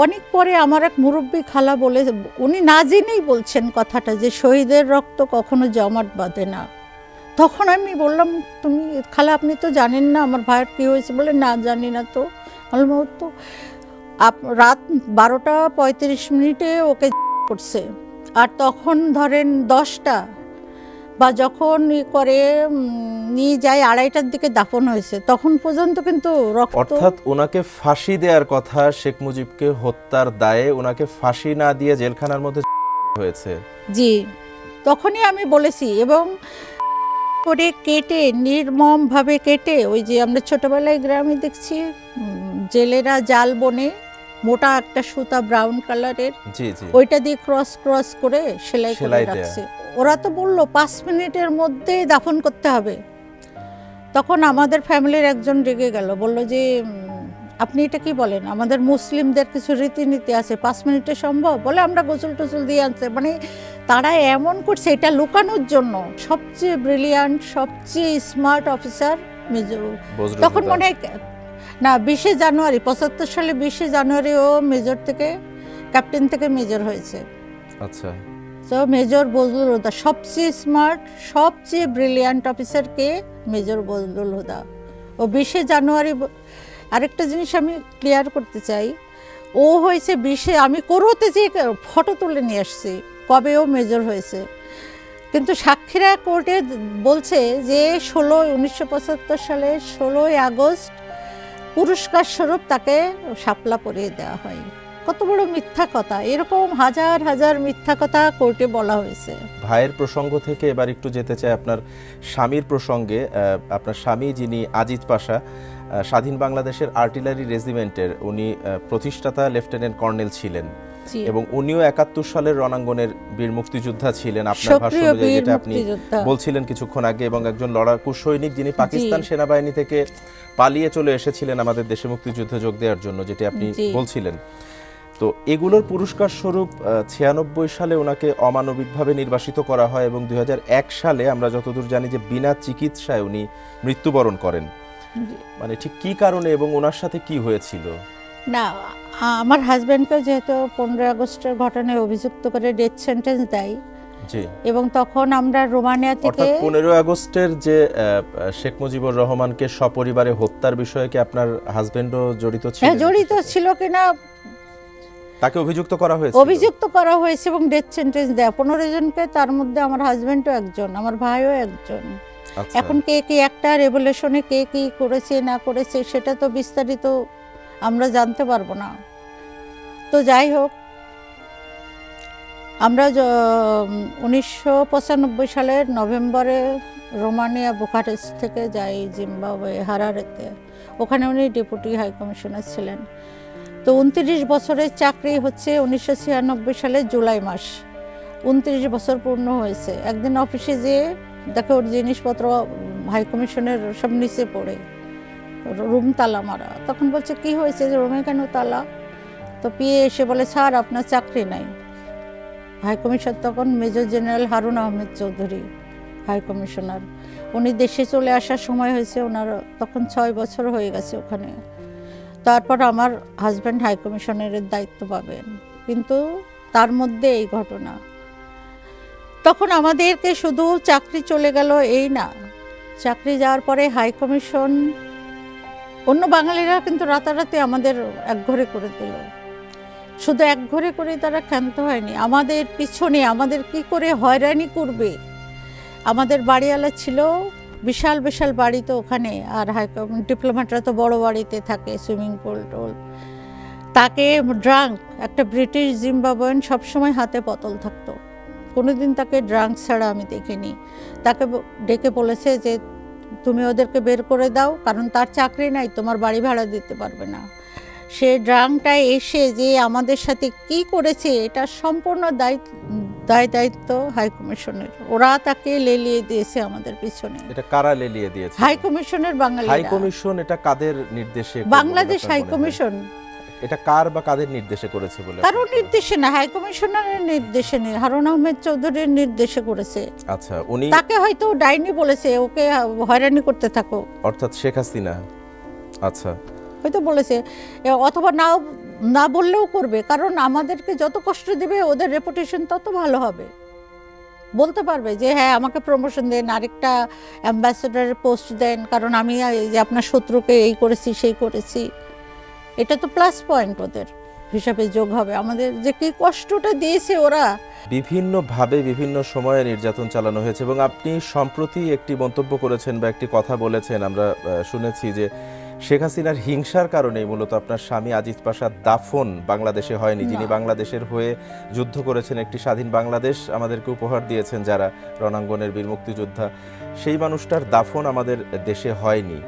অনেক পরে আমার এক মুরব্বী খালা বলে, উনি না জেনেই বলছেন কথাটা, যে শহীদের রক্ত কখনো জমাট বাঁধে না। তখন আমি বললাম তুমি খালা আপনি তো জানেন না আমার ভাইয়ের কী হয়েছে? বলে না জানি না। তো তো রাত 12টা 35 মিনিটে ওকে করছে, আর তখন ধরেন 10টা বা যখন করে নিয়ে যায় 2:30টার দিকে দাফন হয়েছে, তখন পর্যন্ত কিন্তু রক্ত। অর্থাৎ ওনাকে ফাঁসি দেওয়ার কথা, শেখ মুজিবকে হত্যার দায়ে ওনাকে ফাঁসি না দিয়ে জেলখানার মধ্যে হয়েছে। জি, তখনই আমি বলেছি, এবং করে কেটে নির্মমভাবে কেটে, ওই যে আমরা ছোটবেলায় গ্রামে দেখছি জেলেরা জাল বনে মোটা একটা সুতা ব্রাউন কালারের, জি জি, ওইটা দিয়ে ক্রস ক্রস করে সেলাই করে সেলাই দেয়া। রাখছে। ওরা তো বললো 5 মিনিটের মধ্যেই দাফন করতে হবে। তখন আমাদের ফ্যামিলির একজন রেগে গেল, বলল যে আপনি এটা কি বলেন, আমাদের মুসলিমদের কিছু রীতিনীতি আছে, 5 মিনিটে সম্ভব? বলে আমরা গোসল টোসল দিয়ে আনছে। মানে তারা এমন করছে এটা লুকানোর জন্য। সবচেয়ে ব্রিলিয়ান্ট, সবচেয়ে স্মার্ট অফিসার মেজর, বজরুল তখন হুদা। মনে হয় না 20শে জানুয়ারি 75 সালে 20শে জানুয়ারি ও মেজর থেকে ক্যাপ্টেন থেকে মেজর হয়েছে। আচ্ছা, তো মেজর বজলুল হুদা সবচেয়ে স্মার্ট, সবচেয়ে ব্রিলিয়ান্ট অফিসারকে মেজর বজলুল হুদা। ও 20শে জানুয়ারি। আরেকটা জিনিস আমি ক্লিয়ার করতে চাই, ও হয়েছে 20শে, আমি কোরোতে যে ফটো তুলে নিয়ে আসছি কবে ও মেজর হয়েছে, কিন্তু সাক্ষীরা কোর্টে বলছে যে 1975 সালে 16ই আগস্ট পুরস্কার স্বরূপ তাকে শাপলা পরিয়ে দেওয়া হয়। কত বড় মিথ্যা কথা! এরকম হাজার হাজার মিথ্যা কথা কোর্টে বলা হয়েছে। ভাইয়ের প্রসঙ্গ থেকে এবার একটু যেতে চাই আপনার স্বামীর প্রসঙ্গে। আপনার স্বামী যিনি আজিজ পাশা, স্বাধীন বাংলাদেশের আর্টিলারি রেজিমেন্টের উনি প্রতিষ্ঠাতা লেফটেন্যান্ট কর্নেল ছিলেন, জি, এবং উনিও 71 সালের রণাঙ্গনের বীর মুক্তিযোদ্ধা ছিলেন আপনার ভাষ্য সক্রিয় অনুযায়ী, বীর যেটা আপনি মুক্তিযোদ্ধা। বলছিলেন কিছুক্ষণ আগে, এবং একজন লড়াকু সৈনিক যিনি পাকিস্তান সেনাবাহিনী থেকে পালিয়ে চলে এসেছিলেন আমাদের দেশে মুক্তিযুদ্ধে যোগ দেওয়ার জন্য, যেটি আপনি জি। বলছিলেন। তো এগুলোর পুরস্কার স্বরূপ 96 সালে ওনাকে অমানবিকভাবে নির্বাসিত করা হয়, এবং 2001 সালে আমরা যতদূর জানি যে বিনা চিকিৎসায় উনি মৃত্যুবরণ করেন। মানে ঠিক কি কারণে এবং ওনার সাথে কি হয়েছিল? না, আমার হাজব্যান্ডকে যেহেতু 15 আগস্টের ঘটনায় অভিযুক্ত করে ডেথ সেন্টেন্স দেয়, জি, এবং তখন আমরা রোমানিয়া থেকে, অর্থাৎ 15 আগস্টের যে শেখ মুজিবুর রহমানকে সপরিবারে হত্যার বিষয়ে কি আপনার হাজবেন্ডও জড়িত ছিল? জড়িত ছিল কিনা তাকে অভিযুক্ত করা হয়েছে? অভিযুক্ত করা হয়েছে এবং ডেথ সেন্টেন্স দেয় 15 জনকে, তার মধ্যে আমার হাজব্যান্ডও একজন, আমার ভাইও একজন। আচ্ছা, এখন কে কি একটা রেভলিউশনে কে কি করেছে না করেছে সেটা তো বিস্তারিত আমরা জানতে পারবো না। তো যাই হোক, আমরা 1995 সালের নভেম্বরে রোমানিয়া বুখারেস্ট থেকে যাই জিম্বাবুয়ে হারারেতে। ওখানে উনি ডেপুটি হাই কমিশনার ছিলেন। তো 29 বছরের চাকরি হচ্ছে 1996 সালে জুলাই মাস, 29 বছর পূর্ণ হয়েছে। একদিন অফিসে যেয়ে দেখে ওর জিনিসপত্র হাই কমিশনের সব নিচে পড়ে, রুম তালা মারা। তখন বলছে কি হয়েছে, যে রুমে কেন তালা? তো পিএ এসে বলে স্যার আপনার চাকরি নাই। হাই কমিশনার তখন major general Harun Ahmed Chowdhury high commissioner, উনি দেশে চলে আসার সময় হয়েছে, ওনার তখন 6 বছর হয়ে গেছে ওখানে। তারপর আমার হাজব্যান্ড হাই কমিশনারের দায়িত্ব পাবেন, কিন্তু তার মধ্যে এই ঘটনা। তখন আমাদেরকে শুধু চাকরি চলে গেল এই না, চাকরি যাওয়ার পরে হাই কমিশন, অন্য বাঙালিরা কিন্তু রাতারাতি আমাদের একঘরে করে দিল। শুধু একঘরে করে তারা ক্ষান্ত হয়নি, আমাদের পিছনে আমাদের কি করে হয়রানি করবে। আমাদের বাড়িওয়ালা ছিল, বিশাল বিশাল বাড়ি তো ওখানে, আর ডিপ্লোম্যাটরা তো বড় বাড়িতে থাকে, সুইমিং পুল টোল। তাকে ড্রাঙ্ক, একটা ব্রিটিশ জিম্বাবুয়ান সবসময় হাতে বোতল থাকতো, কোনোদিন তাকে ড্রাঙ্ক ছাড়া আমি দেখিনি। তাকে ডেকে বলেছে যে তুমি ওদেরকে বের করে দাও, কারণ তার চাকরি নাই, তোমার বাড়ি ভাড়া দিতে পারবে না। সে ড্রাঙ্কটায় এসে যে আমাদের সাথে কি করেছে, এটা সম্পূর্ণ দায়িত্ব হাই কমিশনের। ওরা তাকে লেলিয়ে দিয়েছে আমাদের পিছনে। এটা কারা লেলিয়ে দিয়েছে? হাই কমিশনের বাঙালি। হাই কমিশন এটা কাদের নির্দেশে? Bangladesh high commission. এটা কার বা কাদের নির্দেশে করেছে বলে? কারো নির্দেশে না, হাই কমিশনারের নির্দেশে নেই, হারুন আহমেদ চৌধুরীর নির্দেশে করেছে। আচ্ছা, উনি তাকে হয়তো ডাইনি বলেছে, ওকে হয়রানি করতে থাকো, অর্থাৎ শেখ হাসিনা। আচ্ছা, হয়তো বলেছে, অথবা না বললেও করবে, কারণ আমাদেরকে যত কষ্ট দিবে ওদের রেপুটেশন তত ভালো হবে। বলতে পারবে যে হ্যাঁ আমাকে প্রমোশন দেন, আরেকটা অ্যাম্বাসেডারের পোস্ট দেন, কারণ আমি এই যে আপনার শত্রুকে এই করেছি সেই করেছি। এটা তো প্লাস পয়েন্ট ওদের হিসাবে যোগ হবে। আমাদের যে কি কষ্টটা দিয়েছে ওরা, বিভিন্নভাবে বিভিন্ন সময়ে নির্যাতন চালানো হয়েছে, এবং আপনি সম্প্রতি একটি মন্তব্য করেছেন বা একটি কথা বলেছেন, আমরা শুনেছি যে শেখ হাসিনার হিংসার কারণেই মূলত আপনার স্বামী আজিজ পাশার দাফন বাংলাদেশে হয়নি, যিনি বাংলাদেশের হয়ে যুদ্ধ করেছেন, একটি স্বাধীন বাংলাদেশ আমাদেরকে উপহার দিয়েছেন যারা রণাঙ্গনের বীর মুক্তিযোদ্ধা, সেই মানুষটার দাফন আমাদের দেশে হয়নি।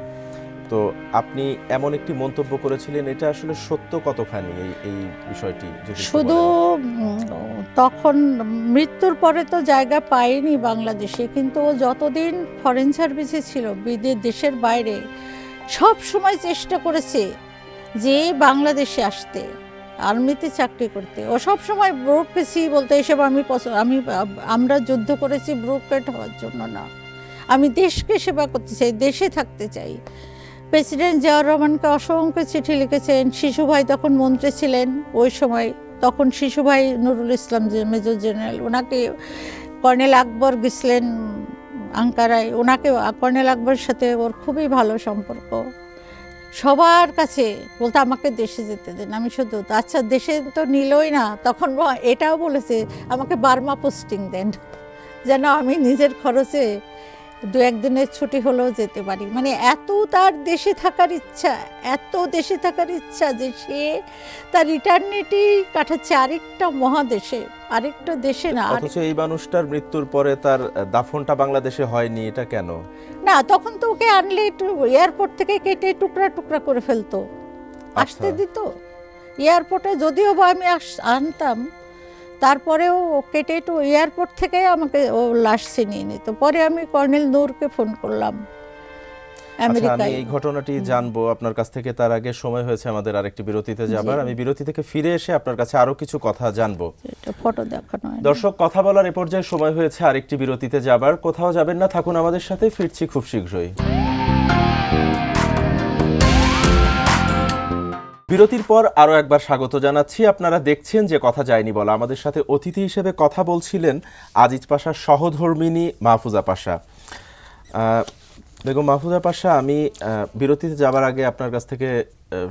তো আপনি এমন একটি মন্তব্য করেছিলেন, এটা আসলে সত্য কতখানি এই বিষয়টি? শুধু তখন মৃত্যুর পরে তো জায়গা পায়নি বাংলাদেশে, কিন্তু ও যতদিন ফরেন সার্ভিসে ছিল দেশের বাইরে সব সময় চেষ্টা করেছে যে বাংলাদেশে আসতে, আর্মিতে চাকরি করতে। ও সব সময় ব্যুরোক্রেসি বলতে এসব আমরা যুদ্ধ করেছি ব্যুরোক্রেট হওয়ার জন্য না, আমি দেশকে সেবা করতে চাই, দেশে থাকতে চাই। প্রেসিডেন্ট জিয়াউর রহমানকে অসংখ্য চিঠি লিখেছেন। শিশু ভাই তখন মন্ত্রী ছিলেন ওই সময়, তখন শিশু ভাই নুরুল ইসলাম যে মেজর জেনারেল, ওনাকে কর্নেল আকবর গেছিলেন আঙ্কারায়, ওনাকে কর্নেল আকবরের সাথে ওর খুবই ভালো সম্পর্ক। সবার কাছে বলতে আমাকে দেশে যেতে দেন। আমি শুধু আচ্ছা দেশে তো নিলই না, তখন এটাও বলেছে আমাকে বার্মা পোস্টিং দেন, যেন আমি নিজের খরচে দু একদিনের ছুটি হলেও যেতে পারি। মানে এত তার দেশে থাকার ইচ্ছা, এত দেশে থাকার ইচ্ছা যে সে তার রিটার্নিটি কাটাচ্ছে আরেকটা মহাদেশে, আরেকটা দেশে না। অথচ এই মানুষটার মৃত্যুর পরে তার দাফনটা বাংলাদেশে হয়নি, এটা কেন? না, তখন তো ওকে আনলে একটু এয়ারপোর্ট থেকে কেটে টুকরা টুকরা করে ফেলতো, আসতে দিত এয়ারপোর্টে। যদিও বা আমি আনতাম, তারপরেও কেটে একটু এয়ারপোর্ট থেকে আমাকে ও লাশ ছিনিয়ে নিত। পরে আমি কর্নেল নূরকে ফোন করলাম আমেরিকায়। এই ঘটনাটি জানবো আপনার কাছ থেকে, তার আগে সময় হয়েছে আমাদের আরেকটি বিরতিতে যাবার। আমি বিরতি থেকে ফিরে এসে আপনার কাছে আরো কিছু কথা জানবো। ফটো দেখানো দর্শক, কথা বলার এ পর্যায়ে সময় হয়েছে আরেকটি বিরতিতে যাবার। কোথাও যাবেন না, থাকুন আমাদের সাথে, ফিরছি খুব শীঘ্রই। বিরতির পর আরো একবার স্বাগত জানাচ্ছি। আপনারা দেখছেন যে কথা যায়নি বলা। আমাদের সাথে অতিথি হিসেবে কথা বলছিলেন আজিজ পাশার সহধর্মিণী মাহফুজা পাশা। বেগম মাহফুজা পাশা, আমি বিরতিতে যাবার আগে আপনার কাছ থেকে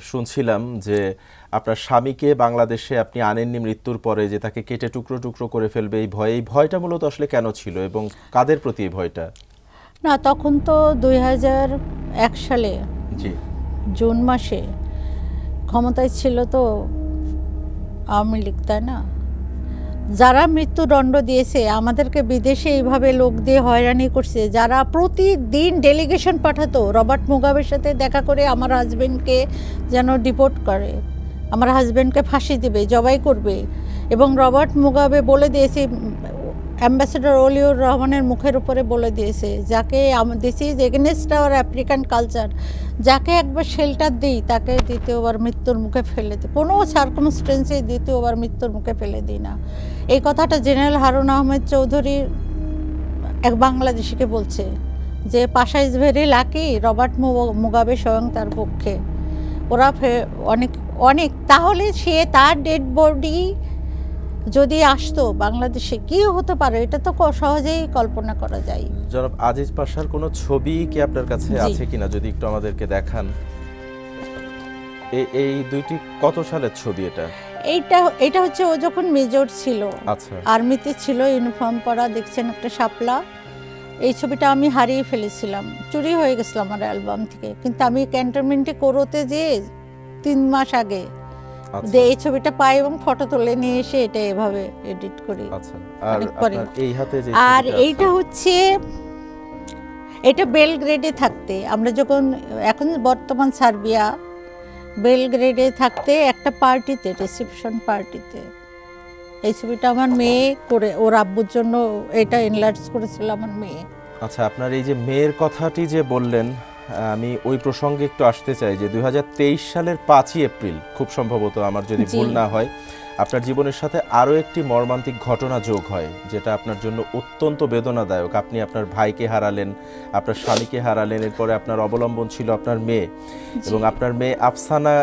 শুনছিলাম যে আপনার স্বামীকে বাংলাদেশে আপনি আনেননি মৃত্যুর পরে, যে তাকে কেটে টুকরো টুকরো করে ফেলবে এই ভয়। এই ভয়টা মূলত আসলে কেন ছিল এবং কাদের প্রতি এই ভয়টা? না, তখন তো 2001 সালে জি জুন মাসে ক্ষমতায় ছিল তো আওয়ামী লীগ, তাই না? যারা মৃত্যুদণ্ড দিয়েছে, আমাদেরকে বিদেশে এইভাবে লোক দিয়ে হয়রানি করছে, যারা প্রতিদিন ডেলিগেশন পাঠাতো রবার্ট মুগাবের সাথে দেখা করে আমার হাজব্যান্ডকে যেন ডিপোর্ট করে, আমার হাজব্যান্ডকে ফাঁসি দেবে, জবাই করবে। এবং রবার্ট মুগাবে বলে দিয়েছে, অ্যাম্বাসেডর অলিউর রহমানের মুখের উপরে বলে দিয়েছে, যাকে this is against hour African culture, যাকে একবার শেল্টার দিই তাকে দ্বিতীয়বার মৃত্যুর মুখে ফেলে দিই, কোনো সার্কামস্টেন্সে দ্বিতীয়বার মৃত্যুর মুখে ফেলে দিই না। এই কথাটা জেনারেল হারুন আহমেদ চৌধুরী এক বাংলাদেশিকে বলছে যে Pasha is very lucky, Robert Mugabe স্বয়ং তার পক্ষে। ওরা অনেক অনেক, তাহলে সে তার ডেড বডি যদি আসতো বাংলাদেশে কি হতে পারে, এটা তো সহজেই কল্পনা করা যায়। জনাব, আজিজ পাশার কোনো ছবি কি আপনার কাছে আছে কিনা, যদি একটু আমাদেরকে দেখান। এই দুইটি কত সালের ছবি? এটা হচ্ছে ও যখন মেজর ছিল, আচ্ছা, আর্মিতে ছিল, ইউনিফর্ম পরা, দেখছেন একটা শাপলা। এই ছবিটা আমি হারিয়ে ফেলেছিলাম, চুরি হয়ে গেছিল আমার অ্যালবাম থেকে, কিন্তু আমি ক্যান্টনমেন্টে কোরোতে যে 3 মাস আগে এই ছবিটা পাই এবং ফটো তুলে নিয়ে এসে এটা এভাবে এডিট করি। আর এইটা হচ্ছে, এটা বেলগ্রেডে থাকতে, আমরা যখন এখন বর্তমান সার্বিয়া, বেলগ্রেডে থাকতে একটা পার্টিতে, রিসেপশন পার্টিতে এই ছবিটা আমার মেয়ে করে, ওর আব্বুর জন্য এটা এনলার্জ করেছিল আমার মেয়ে। আচ্ছা, আপনার এই যে মেয়ের কথাটি যে বললেন, আমি ওই প্রসঙ্গে একটু আসতে চাই যে 2023 সালের 5ই এপ্রিল খুব সম্ভবত, আমার যদি ভুল না হয়, আপনার জীবনের সাথে আরও একটি মর্মান্তিক ঘটনা যোগ হয়, যেটা আপনার জন্য অত্যন্ত বেদনাদায়ক। আপনি আপনার ভাইকে হারালেন, আপনার স্বামীকে হারালেন, এরপরে আপনার অবলম্বন ছিল আপনার মেয়ে, এবং আপনার মেয়ে আফসানা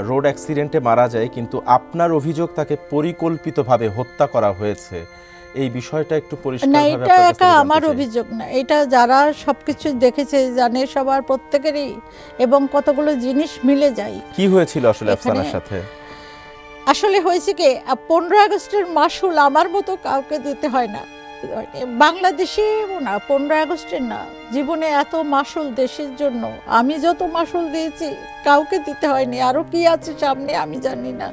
রোড অ্যাক্সিডেন্টে মারা যায়, কিন্তু আপনার অভিযোগ তাকে পরিকল্পিতভাবে হত্যা করা হয়েছে। এই বিষয়টা একটু পরিষ্কার না, এটা একা আমার অভিযোগ না, এটা যারা সবকিছু দেখেছে জানে, সবার প্রত্যেকেরই, এবং কতগুলো জিনিস মিলে যায়। কি হয়েছিল আসলে আফসানার সাথে? আসলে হয়েছে কি, 15 আগস্টের মাসুল আমার মতো কাউকে দিতে হয় না, হয়নি। বাংলাদেশে না, 15 আগস্টের না, জীবনে এত মাসুল দেশের জন্য আমি যত মাসুল দিয়েছি কাউকে দিতে হয়নি। আরও কি আছে সামনে আমি জানি না।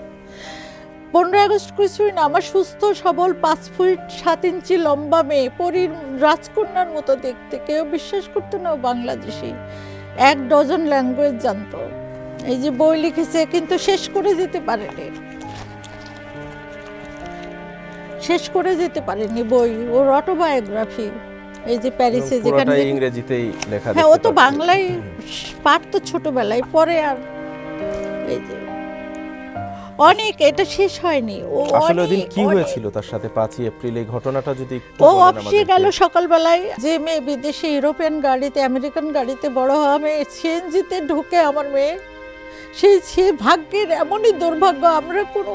15 আগস্ট কিছুই না, আমার সুস্থ সবল 5 ফুট 7 ইঞ্চি লম্বা মেয়ে, পরীর রাজকন্যার মতো দেখতে, কেউ বিশ্বাস করতো না ও বাংলাদেশি। 1 ডজন ল্যাঙ্গুয়েজ জানতো। এই যে বই লিখেছে কিন্তু শেষ করে যেতে পারেনি, শেষ করে যেতে পারেনি বই, ওর অটোবায়োগ্রাফি। এই যে প্যারিসে যেখানে ইংরেজিতেই লেখা, হ্যাঁ ও তো বাংলায় পারতো ছোটবেলায়, পরে আর এই যে অনেক, এটা শেষ হয়নি। ও আসলে ওদিন কি হয়েছিল তার সাথে 5ই এপ্রিল, এই ঘটনাটা যদি একটু ও বলেন অফিসে গেল সকালবেলায়, যে মেয়ে বিদেশে ইউরোপিয়ান গাড়িতে আমেরিকান গাড়িতে বড় হওয়া মেয়ে সিএনজিতে ঢুকে আমার মেয়ে, সে ভাগ্যের এমনই দুর্ভাগ্য, আমরা কোনো,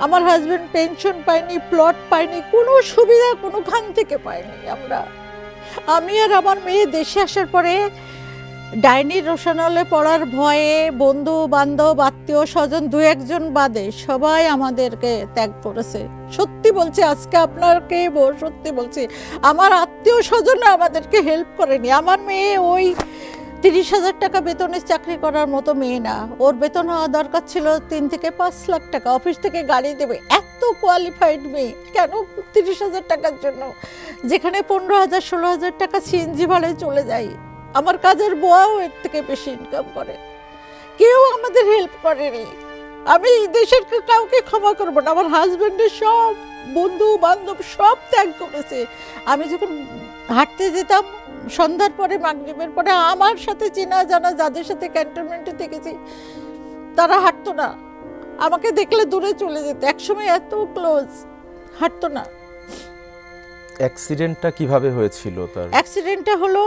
আমার হাজবেন্ড পেনশন পাইনি, প্লট পাইনি, কোনো সুবিধা কোনোখান থেকে পাইনি আমরা। আমি আর আমার মেয়ে দেশে আসার পরে ডাইনি রোশনালে পড়ার ভয়ে বন্ধু বান্ধব আত্মীয় স্বজন 2-1 জন বাদে সবাই আমাদেরকে ত্যাগ করেছে। সত্যি বলছি, আজকে আপনাকে সত্যি বলছি, আমার আত্মীয় স্বজনরা আমাদেরকে হেল্প করেনি। আমার মেয়ে ওই 30,000 টাকা বেতনে চাকরি করার মতো মেয়ে না, ওর বেতন হওয়া দরকার ছিল 3 থেকে 5 লাখ টাকা, অফিস থেকে গাড়ি দেবে। এত কোয়ালিফাইড মেয়ে কেন 30,000 টাকার জন্য, যেখানে 15,000 16,000 টাকা সিএনজি ভাড়ায় চলে যায়। আমার কাজের বুয়াও এর থেকে বেশি ইনকাম করে, কেউ আমাদের হেল্প করেনি। আমি দেশের কাউকে ক্ষমা করবো না, আমার হাজবেন্ডের সব বন্ধু বান্ধব সব ত্যাগ করেছে। আমি যখন হাঁটতে যেতাম সন্ধ্যার পরে মাগরিবের পরে, আমার সাথে চেনা জানা যাদের সাথে ক্যান্টনমেন্টে থেকেছি তারা হাঁটতো না, আমাকে দেখলে দূরে চলে যেত। একসময় এত ক্লোজ, হাঁটতো না। অ্যাক্সিডেন্টটা কিভাবে হয়েছিল তার? অ্যাক্সিডেন্টটা হলো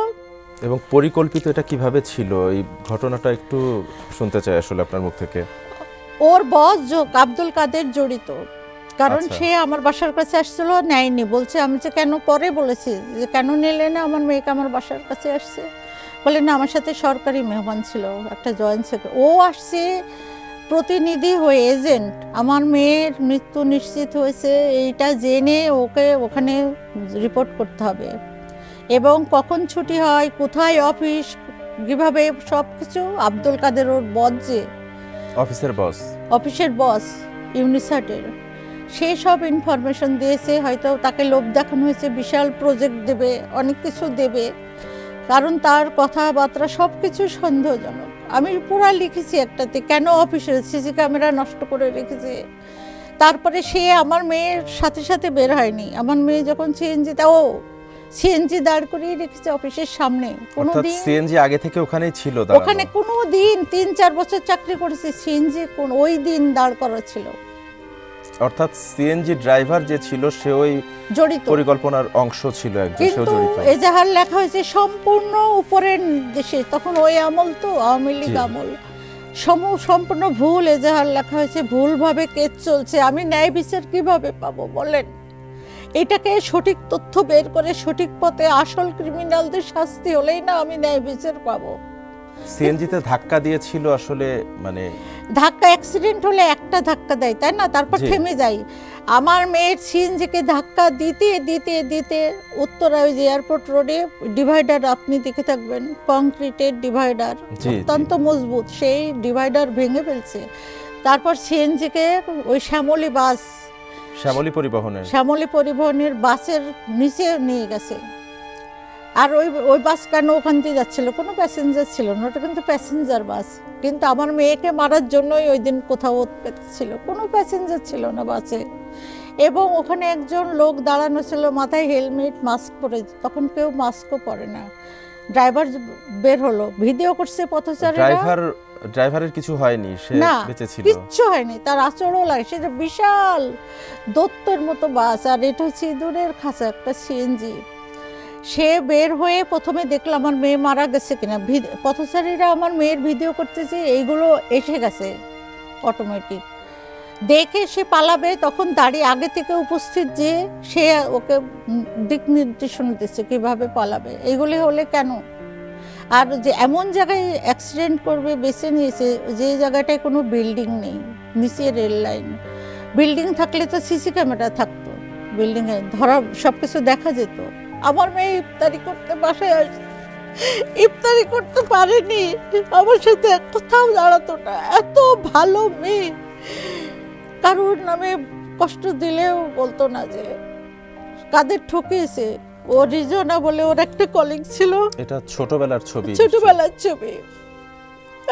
এবং পরিকল্পিত এটা কিভাবে ছিল, এই ঘটনাটা একটু শুনতে চাই আসলে আপনার মুখ থেকে। ওর বস আব্দুল কাদের জড়িত, কারণ আচ্ছা। সে আমার বাসার কাছে আসছিল, নেয়নি, বলছে আমি যে কেন, পরে বলেছি যে কেন নিলে না, আমার মেয়েকে আমার বাসার কাছে আসছে, বলে না আমার সাথে সরকারি মেহমান ছিল একটা জয়েন্ট সেক্রেটারি, ও আসছে প্রতিনিধি হয়ে, এজেন্ট। আমার মেয়ের মৃত্যু নিশ্চিত হয়েছে এইটা জেনে ওকে ওখানে রিপোর্ট করতে হবে, এবং কখন ছুটি হয়, কোথায় অফিস, কীভাবে সব কিছু। আব্দুল কাদের ওর বস, যে অফিসের বস ইউনিসাটের, সে সব ইনফরমেশন দিয়েছে। হয়তো তাকে লোভ দেখানো হয়েছে, বিশাল প্রজেক্ট দেবে, অনেক কিছু দেবে, কারণ তার কথাবার্তা সব কিছু সন্দেহজনক। আমি পুরা লিখেছি একটাতে, কেন অফিসে সিসি ক্যামেরা নষ্ট করে রেখেছে। তারপরে সে আমার মেয়ের সাথে সাথে বের হয়নি, আমার মেয়ে যখন সিএনজি দাঁড় করিয়ে রেখেছে অফিসের সামনে। কোনোদিন সিএনজি আগে থেকে ওখানেই ছিল, ওখানে কোনোদিন 3-4 বছর চাকরি করেছে, সিএনজি ওই দিন দাঁড় করা ছিল। অর্থাৎ সিএনজি ড্রাইভার যে ছিল সে ওই জড়িত পরিকল্পনার অংশ ছিল, একজন সেও কিন্তু জড়িত। এজাহার লেখা হয়েছে সম্পূর্ণ উপরের দেশে, তখন ওই আমল তো আওয়ামী লীগ আমল, সম্পূর্ণ ভুল এজাহার লেখা হয়েছে, ভুলভাবে কেস চলছে। আমি ন্যায় বিচার কিভাবে পাবো বলেন? এটাকে সঠিক তথ্য বের করে সঠিক পথে আসল ক্রিমিনালদের শাস্তি হলেই না আমি ন্যায় বিচার পাবো। সিএনজিতে ধাক্কা দিয়েছিল আসলে, মানে ধাক্কা, অ্যাক্সিডেন্ট হলে একটা ধাক্কা দেয় তাই না, তারপর থেমে যায়। আমার মেয়ের সিএনজিকে ধাক্কা দিতে দিতে দিতে উত্তরা ওই যে এয়ারপোর্ট রোডে ডিভাইডার, আপনি দেখে থাকবেন, কংক্রিটের ডিভাইডার অত্যন্ত মজবুত, সেই ডিভাইডার ভেঙে ফেলছে। তারপর সিএনজিকে ওই শ্যামলী পরিবহনের বাসের নিচে নিয়ে গেছে। আর ওই বাস কেন ওখান দিয়ে যাচ্ছিল, কোনো প্যাসেঞ্জার ছিল না, ওটা কিন্তু প্যাসেঞ্জার বাস, কিন্তু আমার মেয়েকে মারার জন্যই ওই দিন কোথাও ছিল, কোনো প্যাসেঞ্জার ছিল না বাসে। এবং ওখানে একজন লোক দাঁড়ানো ছিল, মাথায় হেলমেট মাস্ক পরে, তখন কেউ মাস্কও পরে না। ড্রাইভার বের হলো, ভিডিও করছে পথচারীরা। ড্রাইভারের কিছু হয়নি, সে বেঁচে ছিল, কিচ্ছু হয়নি, তার আচরও লাগে। সেটা বিশাল দত্তর মতো বাস, আর এটা হচ্ছে ইঁদুরের খাঁচা একটা সিএনজি। সে বের হয়ে প্রথমে দেখলো আমার মেয়ে মারা গেছে কিনা, পথচারীরা আমার মেয়ের ভিডিও করতেছে, এইগুলো এসে গেছে অটোমেটিক, দেখে সে পালাবে, তখন দাঁড়িয়ে আগে থেকে উপস্থিত, যে সে ওকে দিক নির্দেশনা দিচ্ছে কিভাবে পালাবে। এইগুলি হলে কেন? আর যে এমন জায়গায় অ্যাক্সিডেন্ট করবে বেছে নিয়েছে, যে জায়গাটায় কোনো বিল্ডিং নেই, নিচে রেল লাইন, বিল্ডিং থাকলে তো সিসি ক্যামেরা থাকতো, বিল্ডিংয়ে ধরা সবকিছু দেখা যেত। আমার মেয়ে ইফতারি করতে বাসায় আসে, ইফতারি করতে পারেনি, আমার সাথে কোথাও দাঁড়াতো না। এত ভালো মেয়ে, কারোর নামে কষ্ট দিলেও বলতো না যে কাদের ঠকিয়েছে। ও রিজনা বলে ওর একটা কলিগ ছিল, এটা ছোটবেলার ছবি। ছোটবেলার ছবি।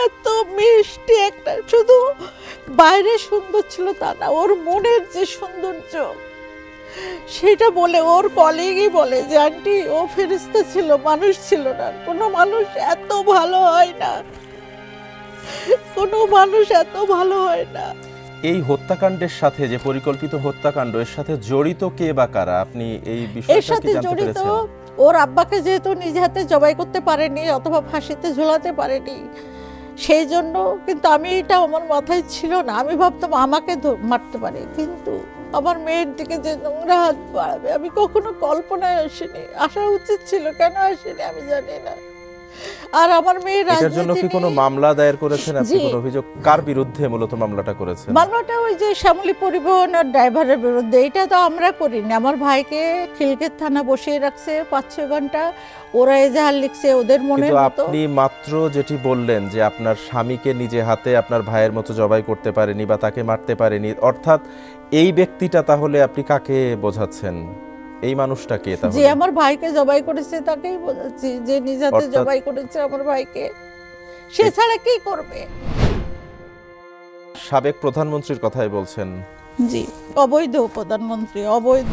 এত মিষ্টি একটা, শুধু বাইরে সুন্দর ছিল তা না, ওর মনের যে সৌন্দর্য সেটা বলে ওর কলিগই বলে যে আন্টি ও ফেরেশতা ছিল, মানুষ ছিল না। কোনো মানুষ এত ভালো হয় না, কোনো মানুষ এত ভালো হয় না। এই হত্যাকাণ্ডের সাথে, যে পরিকল্পিত হত্যাকাণ্ড, এর সাথে জড়িত কে বা কারা, আপনি এই বিষয়টা কি জানতে পেরেছেন? ওর আব্বাকে যেহেতু নিজে হাতে জবাই করতে পারেনি অথবা ফাঁসিতে ঝুলাতে পারেনি, সেই জন্য। কিন্তু আমি এটা আমার মাথায় ছিল না, আমি ভাবতাম আমাকে মারতে পারে, কিন্তু আমার মেয়ের দিকে যে নোংরা হাত বাড়াবে আমি কখনো কল্পনায় আসিনি। আসা উচিত ছিল, কেন আসেনি আমি জানি না। আর আমার মেয়ের এটার জন্য কি কোনো মামলা দায়ের করেছেন আপনি? কোনো অভিযোগ কার বিরুদ্ধে মূলত মামলাটা করেছেন? মামলাটা ওই যে শ্যামলী পরিবহন আর ড্রাইভারের বিরুদ্ধে। এটা তো আমরা করিনি, আমার ভাইকে খিলকেত থানা বসিয়ে রাখছে 5-6 ঘন্টা, ওরা এজাহার লিখছে ওদের মনের মতো। আপনি মাত্র যেটি বললেন যে আপনার স্বামীকে নিজে হাতে আপনার ভাইয়ের মতো জবাই করতে পারেনি বা তাকে মারতে পারেনি, অর্থাৎ এই ব্যক্তিটা তাহলে আপনি কাকে বোঝাচ্ছেন? এই মানুষটা কে তাহলে? যে আমার ভাইকে জবাই করেছে তাকেই বোঝাচ্ছি, যে নিজ হাতে জবাই করেছে আমার ভাইকে, সে ছাড়া কি করবে? সাবেক প্রধানমন্ত্রীর কথাই বলছেন? জি, অবৈধ প্রধানমন্ত্রী, অবৈধ।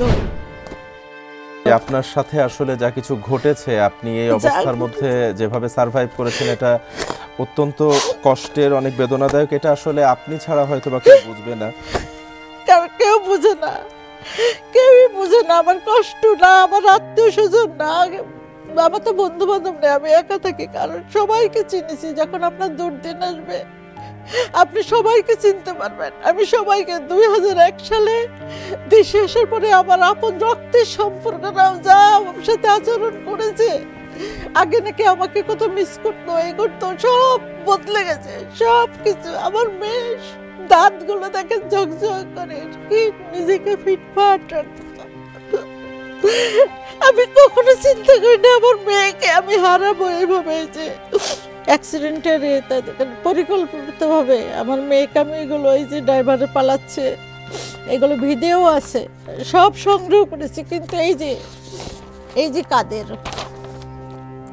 আপনার সাথে আসলে যা কিছু ঘটেছে, আপনি এই অবস্থার মধ্যে যেভাবে সারভাইভ করেছেন, এটা অত্যন্ত কষ্টের, অনেক বেদনাদায়ক। এটা আসলে আপনি ছাড়া হয়তো বা কেউ বুঝবে না। কেউ বুঝে না, কেউই বুঝে না আমার কষ্ট, না আমার আত্মীয় স্বজন, না আমার তো বন্ধু বান্ধব নেই, আমি একা থাকি। কারণ সবাইকে চিনেছি, যখন আপনার দুর্দিন আসবে আপনি সবাইকে চিনতে পারবেন। আমি সবাইকে 2001 সালে দেশে আসার পরে আমার আপন রক্তের সম্পর্করাও যা আমার সাথে আচরণ করেছে, আগে নাকি আমাকে কত মিস করতো, এই করতো, সব বদলে গেছে, সব কিছু। আমার মেয়ে দাঁতগুলো দেখে ঝকঝক করে, কি নিজেকে ফিটফাট। আমি কখনো চিন্তা করি না আমার মেয়েকে আমি হারাবো এইভাবে, যে অ্যাক্সিডেন্টের পরিকল্পিতভাবে আমার মেয়েকে আমি এগুলো, এই যে ড্রাইভারে পালাচ্ছে, এগুলো ভিডিও আছে, সব সংগ্রহ করেছি। কিন্তু এই যে কাদের,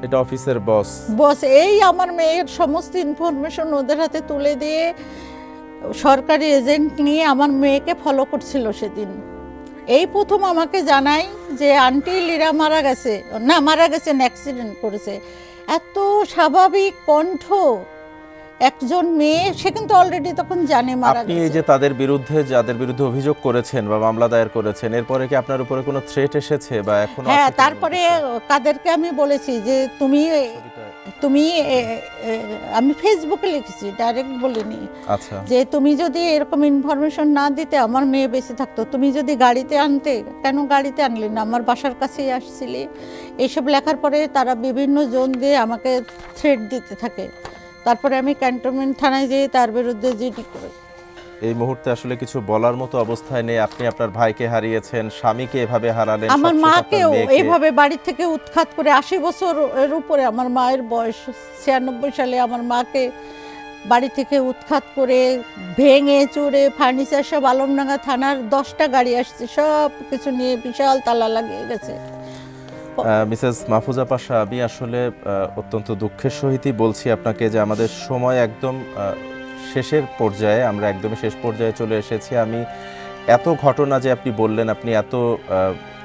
এটা অফিসের বস, এই আমার মেয়ের সমস্ত ইনফরমেশন ওদের হাতে তুলে দিয়ে সরকারি এজেন্ট নিয়ে আমার মেয়েকে ফলো করছিল। সেদিন এই প্রথম আমাকে জানাই যে আন্টি লীরা মারা গেছে, না মারা গেছেন, অ্যাক্সিডেন্ট করেছে। এত স্বাভাবিক কণ্ঠ একজন মেয়ে, সে কিন্তু অলরেডি তখন জানে মারা গেছে। আপনি এই যে তাদের বিরুদ্ধে, যাদের বিরুদ্ধে অভিযোগ করেছেন বা মামলা দায়ের করেছেন, এরপরে কি আপনার উপরে কোনো থ্রেট এসেছে বা এখনো? হ্যাঁ, তারপরে কাদেরকে আমি বলেছি যে তুমি আমি ফেসবুকে লিখেছি, ডাইরেক্ট বলিনি। আচ্ছা, যে তুমি যদি এরকম ইনফরমেশন না দিতে আমার মেয়ে বেঁচে থাকতো, তুমি যদি গাড়িতে আনতে, কেন গাড়িতে আনলে না, আমার বাসার কাছেই আসছিলে। এইসব লেখার পরে তারা বিভিন্ন জোন দিয়ে আমাকে থ্রেট দিতে থাকে। তারপরে আমি ক্যান্টনমেন্ট থানায় যেয়ে তার বিরুদ্ধে জিডি করি। এই মুহূর্তে আসলে কিছু বলার মতো অবস্থায় নেই। আপনি আপনার ভাইকে হারিয়েছেন, স্বামীকে এভাবে হারালেন, আমার মাকেও এইভাবে বাড়ি থেকে উৎখাত করে, 80 বছরের উপরে আমার মায়ের বয়স, 96 সালে আমার মাকে বাড়ি থেকে উৎখাত করে ভেঙে চুরে ফার্নিচার সব আলমডাঙ্গা থানার 10টা গাড়ি আসছে, সব কিছু নিয়ে বিশাল তালা লাগিয়ে গেছে। মিসেস মাহফুজা পাশা, আমি আসলে অত্যন্ত দুঃখের সহিতই বলছি আপনাকে যে আমাদের সময় একদম শেষের পর্যায়ে, আমরা একদমই শেষ পর্যায়ে চলে এসেছি। আমি এত ঘটনা যে আপনি বললেন, আপনি এত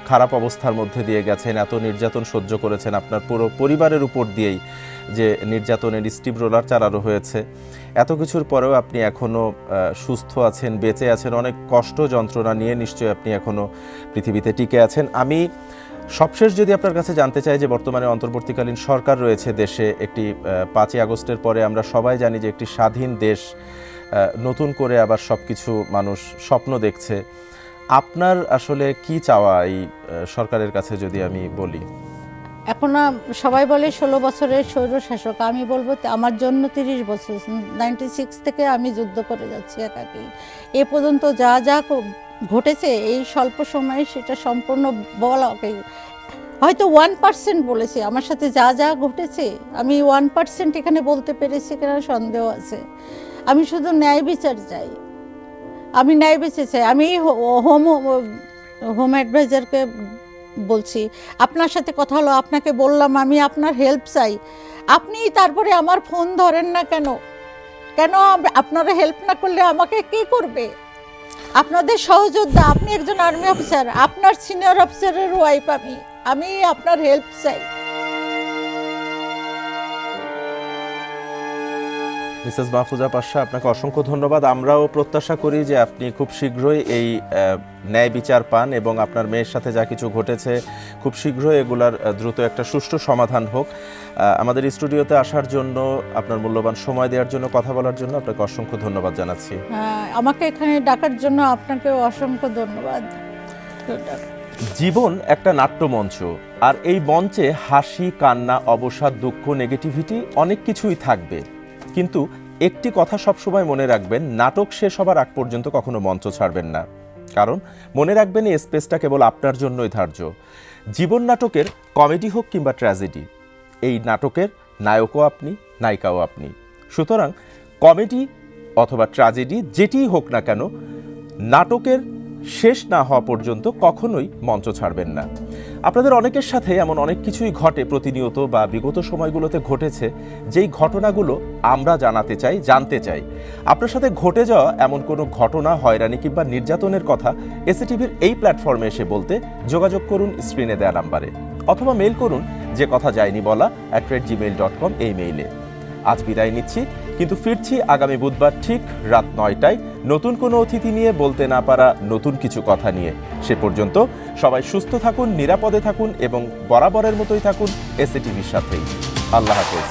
খারাপ অবস্থার মধ্যে দিয়ে গেছেন, এত নির্যাতন সহ্য করেছেন, আপনার পুরো পরিবারের উপর দিয়েই যে নির্যাতনের স্টিভ রোলার চালানো হয়েছে, এত কিছুর পরেও আপনি এখনও সুস্থ আছেন, বেঁচে আছেন, অনেক কষ্ট যন্ত্রণা নিয়ে নিশ্চয়ই আপনি এখনও পৃথিবীতে টিকে আছেন। আমি সবশেষ যদি আপনার কাছে জানতে চাই যে বর্তমানে অন্তর্বর্তীকালীন সরকার রয়েছে দেশে, একটি 5ই আগস্টের পরে আমরা সবাই জানি যে একটি স্বাধীন দেশ, নতুন করে আবার সব কিছু মানুষ স্বপ্ন দেখছে। আপনার আসলে কি চাওয়া এই সরকারের কাছে যদি আমি বলি? এখন সবাই বলে 16 বছরের স্বৈরশাসক, আমি বলবো আমার জন্য 30 বছর, 96 থেকে আমি যুদ্ধ করে যাচ্ছি একাকি। এ পর্যন্ত যা যা ঘটেছে এই স্বল্প সময়ে সেটা সম্পূর্ণ বলা হয়তো 1% বলেছি। আমার সাথে যা যা ঘটেছে আমি 1% এখানে বলতে পেরেছি কিনা সন্দেহ আছে। আমি শুধু ন্যায় বিচার চাই, আমি ন্যায় বিচার চাই। আমি হোম অ্যাডভাইজারকে বলছি, আপনার সাথে কথা হলো, আপনাকে বললাম আমি আপনার হেল্প চাই, আপনি তারপরে আমার ফোন ধরেন না কেন? কেন আপনারা হেল্প না করলে আমাকে কে করবে? আপনাদের সহযোদ্ধা, আপনি একজন আর্মি অফিসার, আপনার সিনিয়র অফিসারের ওয়াইফ, আমি আপনার হেল্প চাই। মিসেস মাহফুজা পাশা, আপনাকে অসংখ্য ধন্যবাদ। আমরাও প্রত্যাশা করি যে আপনি খুব শীঘ্রই এই ন্যায় বিচার পান এবং আপনার মেয়ের সাথে যা কিছু ঘটেছে খুব শীঘ্রই এগুলার দ্রুত একটা সুষ্ঠু সমাধান হোক। আমাদের স্টুডিওতে আসার জন্য, আপনার মূল্যবান সময় দেওয়ার জন্য, কথা বলার জন্য আপনাকে অসংখ্য ধন্যবাদ জানাচ্ছি। আমাকে এখানে ডাকার জন্য আপনাকে অসংখ্য ধন্যবাদ। জীবন একটা নাট্যমঞ্চ, আর এই মঞ্চে হাসি, কান্না, অবসাদ, দুঃখ, নেগেটিভিটি অনেক কিছুই থাকবে, কিন্তু একটি কথা সবসময় মনে রাখবেন, নাটক শেষ হবার আগ পর্যন্ত কখনো মঞ্চ ছাড়বেন না। কারণ মনে রাখবেন এই স্পেসটা কেবল আপনার জন্যই ধার্য। জীবন নাটকের কমেডি হোক কিংবা ট্র্যাজেডি, এই নাটকের নায়কও আপনি, নায়িকাও আপনি। সুতরাং কমেডি অথবা ট্র্যাজেডি যেটিই হোক না কেন, নাটকের শেষ না হওয়া পর্যন্ত কখনোই মঞ্চ ছাড়বেন না। আপনাদের অনেকের সাথে এমন অনেক কিছুই ঘটে প্রতিনিয়ত বা বিগত সময়গুলোতে ঘটেছে, যেই ঘটনাগুলো আমরা জানতে চাই। আপনার সাথে ঘটে যাওয়া এমন কোনো ঘটনা, হয়রানি কিংবা নির্যাতনের কথা এসএটিভির এই প্ল্যাটফর্মে এসে বলতে যোগাযোগ করুন স্ক্রিনে দেওয়া নাম্বারে, অথবা মেইল করুন যে কথা যায়নি বলা @gmail.com এই মেইলে। আজ বিদায় নিচ্ছি, কিন্তু ফিরছি আগামী বুধবার ঠিক রাত 9টায় নতুন কোনো অতিথি নিয়ে, বলতে না পারা নতুন কিছু কথা নিয়ে। সে পর্যন্ত সবাই সুস্থ থাকুন, নিরাপদে থাকুন এবং বরাবরের মতোই থাকুন এসএটিভির সাথেই। আল্লাহ হাফেজ।